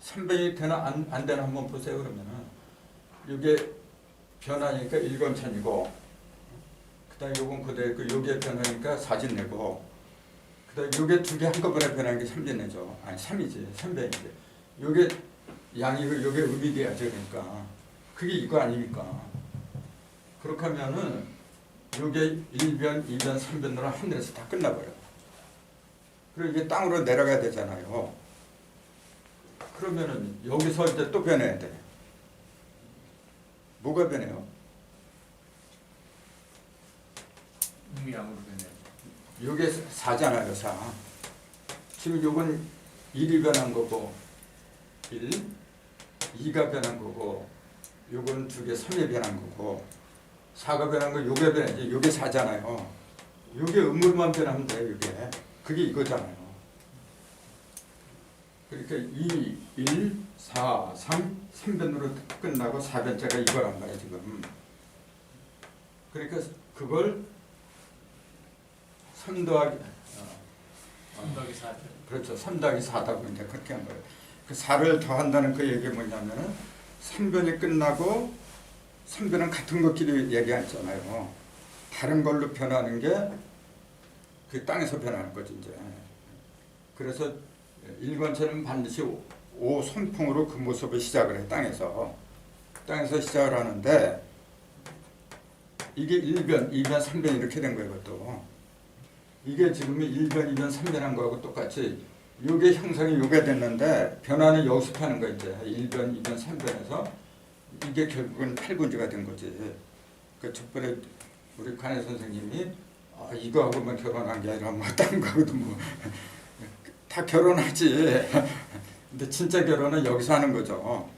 3변이 되나 안 되나 한번 보세요. 그러면은 이게 변하니까 1권천이고, 그다음 요건 그대로 요게 변하니까 4진 내고, 그다음 요게 두 개 한꺼번에 변하는 게 3진 내죠. 아니 3이지. 3변이지. 요게 양이고 요게 음이 돼야죠. 그러니까 그게 이거 아닙니까? 그렇게 하면은 요게 1변, 2변, 3변으로 하늘에서 다 끝나버려. 그리고 이게 땅으로 내려가야 되잖아요. 그러면은 여기서 이제 또 변해야 돼. 뭐가 변해요? 음양으로 되네요. 요게 4잖아요. 4. 지금 요건 1이 변한 거고 1, 2가 변한 거고, 요건 2개, 3이 변한 거고, 4가 변한 거 요게 변하지. 요게 4잖아요. 요게 음으로만 변하면 돼요. 요게. 그게 이거잖아요. 그러니까 2, 1, 4, 3, 3변으로 끝나고 4변자가 이거란 말이에요. 지금. 그러니까 그걸 3 더하기 4. 그렇죠. 3 더하기 4다고 이제 그렇게 한 거예요. 그 4를 더한다는 그 얘기 뭐냐면은 3변이 끝나고 3변은 같은 것끼리 얘기하잖아요. 다른 걸로 변하는 게 그 땅에서 변하는 거지 이제. 그래서 일관체는 반드시 5손풍으로 그 모습을 시작을 해. 땅에서. 땅에서 시작을 하는데 이게 1변, 2변, 3변 이렇게 된 거예요. 이것도. 이게 지금 1변, 2변, 3변 한 거하고 똑같이 이게 형성이 요게 됐는데 변화는 여습하는 거 이제 1변, 2변, 3변에서 이게 결국은 8군주가 된 거지. 그 첫번에 우리 관해 선생님이 이거하고만 결혼한 게 아니라 뭐 다른 거하고도 뭐 다 결혼하지. 근데 진짜 결혼은 여기서 하는 거죠.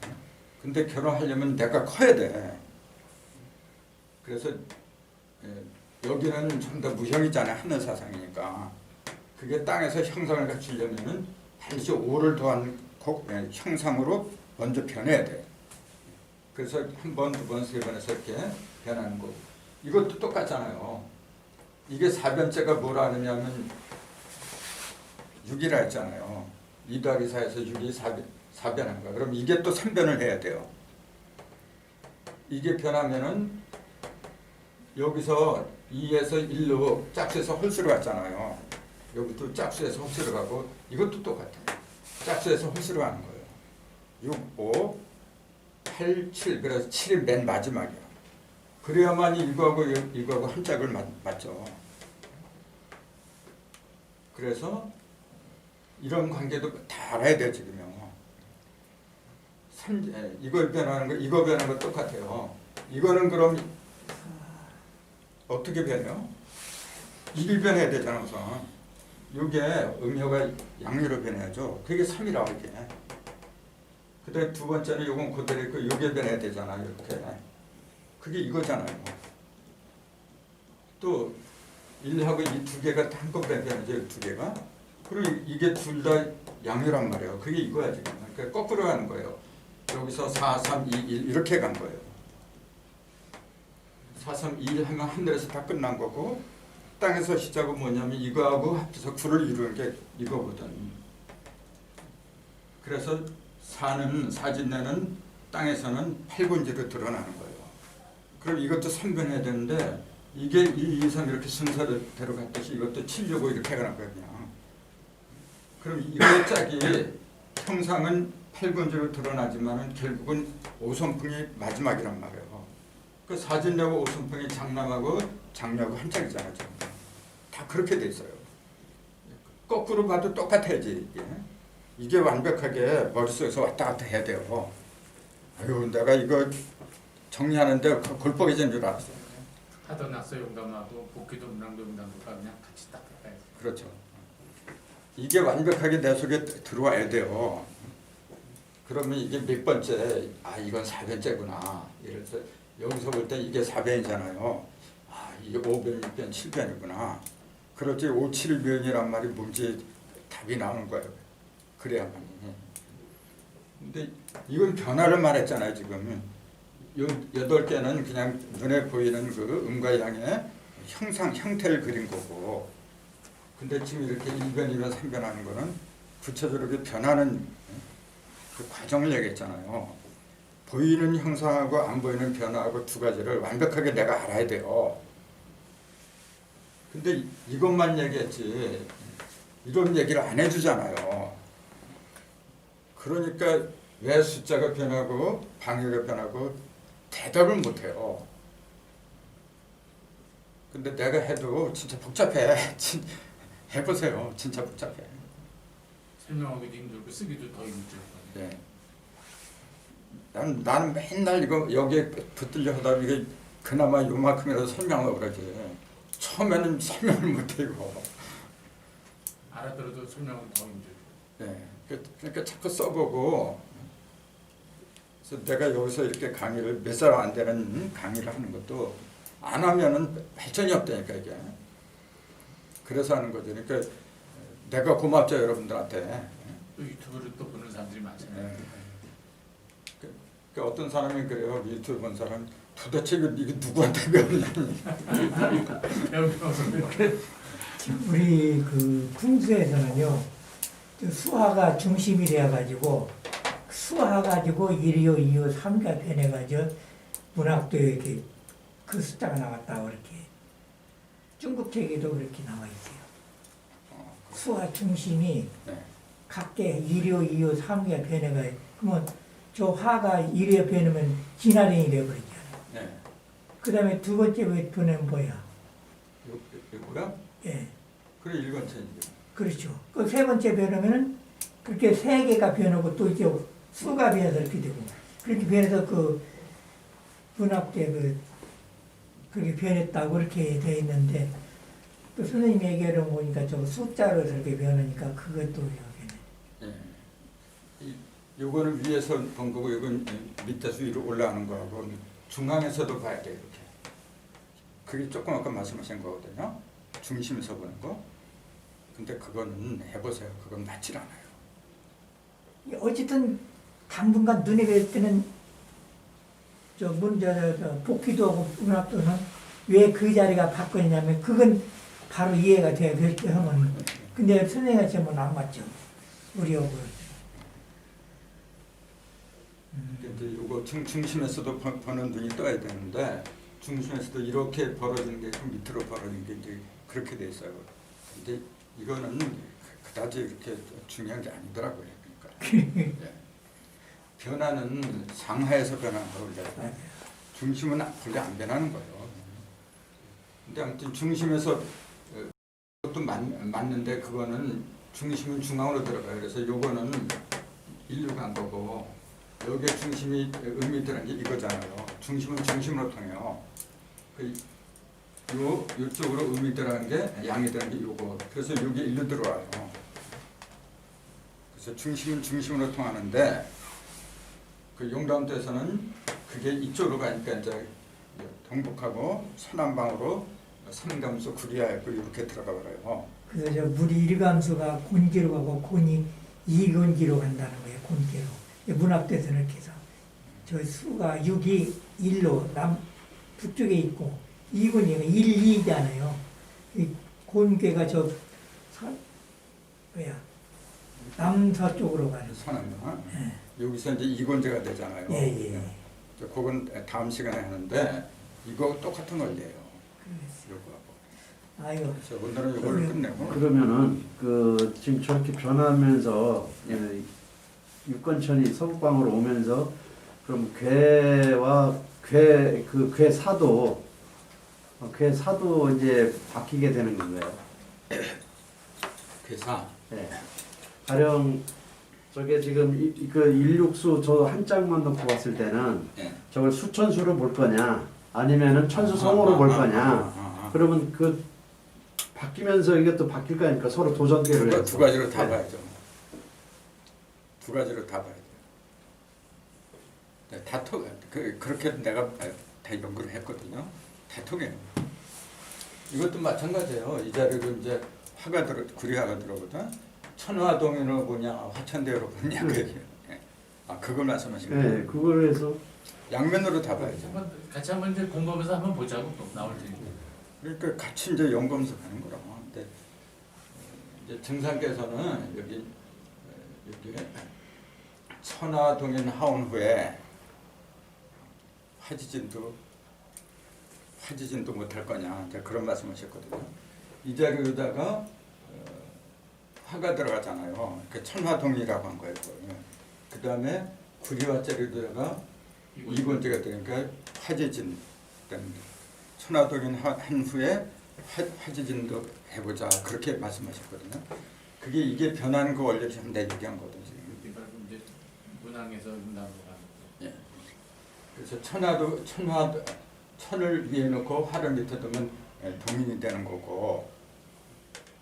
근데 결혼하려면 내가 커야 돼. 그래서 여기는 좀 더 무형이잖아요. 하늘 사상이니까. 그게 땅에서 형상을 갖추려면은 반드시 5를 더한 형상으로 먼저 변해야 돼. 그래서 한 번, 두 번, 세 번에서 이렇게 변하는 거고. 이것도 똑같잖아요. 이게 4변째가 뭐라 하느냐면 6이라 했잖아요. 2 더하기 4에서 6이 4변한 거야. 그럼 이게 또 3변을 해야 돼요. 이게 변하면은 여기서 2에서 1로 짝수에서 홀수로 갔잖아요. 여기도 짝수에서 홀수로 가고 이것도 똑같아요. 짝수에서 홀수로 가는 거예요. 6, 5, 8, 7. 그래서 7이 맨 마지막이야. 그래야만 이거하고 한 짝을 맞죠. 그래서 이런 관계도 다 알아야 돼 지금요. 이걸 변하는 거, 이거 변하는 거 똑같아요. 이거는 그럼 어떻게 변해요? 1변해야 되잖아 우선. 이게 음효가 양유로 변해야죠. 그게 3이라고 이게. 그다음에 두 번째는 요건 그대로 있고 요게 변해야 되잖아 이렇게. 그게 이거잖아요. 또 1하고 이 두 개가 한꺼번에 변하죠. 두 개가. 그리고 이게 둘 다 양유란 말이에요. 그게 이거야 지금. 그러니까 거꾸로 가는 거예요. 여기서 4, 3, 2, 1 이렇게 간 거예요. 4, 3, 2, 1 하면 하늘에서 다 끝난 거고 땅에서 시작은 뭐냐면 이거하고 합해서 9를 이루는 게 이거거든. 그래서 4는 사진내는 땅에서는 8군지로 드러나는 거예요. 그럼 이것도 3변해야 되는데 이게 1, 2, 3 이렇게 순서대로 갔듯이 이것도 7, 6, 5 이렇게 가는 거예요 그냥. 그럼 이거 짝이 형상은 8군지로 드러나지만은 결국은 오선풍이 마지막이란 말이에요. 그 사진내고 오선풍이 장남하고 장녀하고 한 짝이잖아요. 다 그렇게 돼 있어요. 거꾸로 봐도 똑같아야지 이게 완벽하게 머릿속에서 왔다 갔다 해야 돼요. 아유 내가 이거 정리하는데 골법이 된 줄 알았어요. 하도 낙서 용담하고 복귀도 문항도 용담도가 그냥 같이 딱 가요. 그렇죠. 이게 완벽하게 내 속에 들어와야 돼요. 그러면 이게 몇 번째? 이건 4변째구나. 이래서 여기서 볼 때 이게 4변이잖아요. 이게 5변, 6변, 7변이구나. 그렇지 5, 7변이란 말이 뭔지 답이 나오는 거예요. 그래야만. 근데 이건 변화를 말했잖아요 지금. 요 8개는 그냥 눈에 보이는 그 음과 양의 형태를 그린 거고. 근데 지금 이렇게 1변, 2변, 3변 하는 거는 구체적으로 변하는 그 과정을 얘기했잖아요. 보이는 형상하고 안 보이는 변화하고 두 가지를 완벽하게 내가 알아야 돼요. 근데 이것만 얘기했지 이런 얘기를 안 해주잖아요. 그러니까 왜 숫자가 변하고 방향이 변하고 대답을 못해요. 근데 내가 해도 진짜 복잡해. 해보세요. 진짜 복잡해. 설명하기도 힘들고 쓰기도 더 힘들고. 네. 나는 맨날 이거 여기에 붙들려 하다 이게 그나마 요만큼이라도 설명하고 그러지. 처음에는 설명을 못해 이거. 알아들어도 설명은 더 힘들고. 네. 그러니까 자꾸 써보고. 그래서 내가 여기서 이렇게 강의를 몇 살 안 되는 강의를 하는 것도 안 하면은 발전이 없다니까 이게. 그래서 하는 거죠. 그러니까 내가 고맙죠 여러분들한테. 또 유튜브를 또 보는 사람들이 많잖아요. 네. 그러니까 어떤 사람이 그래요. 유튜브 본 사람 도대체 이거 누구한테 배웠냐니. 지금 우리 그 풍수에서는요 수화가 중심이 되어가지고 수화 가지고 1요, 2요, 3가 변해가지고 문학도 이렇게 그 숫자가 나왔다고 그렇게 중국 책에도 그렇게 나와 있어요. 수화 중심이 네. 각계 1요, 2요, 3가 변해가 그러면 저 화가 이래 변하면 진화령이 되어버리잖아요. 예. 그 다음에 두 번째 변하면 뭐야? 요거야? 예, 그래 일관천이죠. 그렇죠. 그 세 번째 변하면은 그렇게 세 개가 변하고 또 이제 수가 변해서 이렇게 되고 그렇게 변해서 그 분학 때 그렇게 변했다고 그렇게 돼 있는데 또 선생님 얘기를 보니까 저 숫자로 저렇게 변하니까 그것도 여기네. 예. 요거는 위에서 본 거고 이건 밑에서 위로 올라가는 거하고 중앙에서도 봐야 돼 이렇게. 그게 조금 아까 말씀하신 거거든요. 중심에서 보는 거. 근데 그거는 해보세요. 그건 맞질 않아요. 어쨌든 당분간 눈에 뵐 때는 저 복귀도 하고 문학도는 왜 그 자리가 바뀌었냐면 그건 바로 이해가 돼요. 그렇게 하면. 근데 선생님한테 하면 안 맞죠. 우리하고. 이제 요거 중심에서도 보는 눈이 떠야 되는데 중심에서도 이렇게 벌어지는 게 밑으로 벌어지는 게 이제 그렇게 돼 있어요. 근데 이거는 그다지 이렇게 중요한 게 아니더라고요. 그러니까 예. 변화는 상하에서 변하는 거예요. 중심은 원래 안 변하는 거예요. 근데 아무튼 중심에서 그것도 맞는데 그거는 중심은 중앙으로 들어가요. 그래서 요거는 인류가 한 거고 여기에 중심이 의미 들어간 게 이거잖아요. 중심은 중심으로 통해요. 요쪽으로 의미 들어간 게 양이 들어간 게 요거. 그래서 여기 일로 들어와요. 그래서 중심은 중심으로 통하는데 그 용담도에서는 그게 이쪽으로 가니까 이제 동북하고 서남방으로 삼감수 구리하고 이렇게 들어가 버려요. 그래서 저 물이 일감수가 곤기로 가고 곤이 이곤기로 간다는 거예요. 곤기로. 문학대에서는 이렇게 해서 저 수가 6이 1로 북쪽에 있고 이곤이 1, 2잖아요. 이 곤괴가 남서쪽으로 가는 서남방. 예. 여기서 이제 이곤제가 되잖아요. 예. 그건 다음 시간에 하는데 이거 똑같은 원리예요. 요거하고. 아이고. 그래서 오늘은 이걸 끝내고. 그러면은 그 지금 저렇게 변하면서 육건천이 서북방으로 오면서 그럼 괴와 괴사도 이제 바뀌게 되는 건가요? 괴사. 네. 가령 저게 지금 그 일육수 저 한 짝만 놓고 봤을 때는 예. 저걸 수천수로 볼 거냐 아니면은 천수성으로 볼 거냐 그러면 그 바뀌면서 이게 또 바뀔 거니까 서로 도전대를 해서 두 가지로 다 봐야죠. 두 가지로 다 봐야 돼요. 다 그렇게 내가 다 연구를 했거든요. 다 통해요. 이것도 마찬가지예요. 이 자리로 이제 구리화가 들어오거든. 천화동인으로 보냐 화천대로 보냐 그 얘기예요. 예. 그걸 말씀하신 거예요. 네, 그걸 해서 양면으로 다 봐야죠. 같이 한번 이제 공부하면서 한번 보자고 또 나올 테니까. 그러니까 같이 이제 연구하면서 가는 거라고. 근데 이제 증상께서는 여기 천화동인 하온 후에 화지진도 못할 거냐 이제 그런 말씀하셨거든요. 이 자리에다가 화가 들어가잖아요. 그 천화동이라고 한 거예요. 그 다음에 구리화 자리에다가 이곤제가 되니까 화지진 됩니다. 천화동인 한 후에 화지진도 해보자 그렇게 말씀하셨거든요. 이게 변하는 그 원리를 좀 내가 얘기한 거거든요. 이제 문항에서 나오는 예. 그래서 천을 위에 놓고 화를 밑에 두면 동인이 되는 거고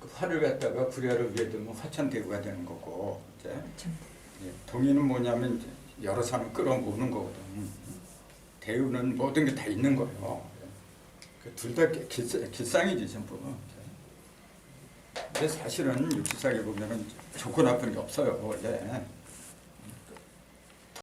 그 화를 갖다가 구리화를 위에 두면 화천대유가 되는 거고 이제 동인은 뭐냐면 이제 여러 사람 끌어모으는 거거든. 대유는 모든 게 다 있는 거예요. 둘 다 길상이지 전부. 근데 사실은 육지상에 보면은 좋고 나쁜 게 없어요 원래.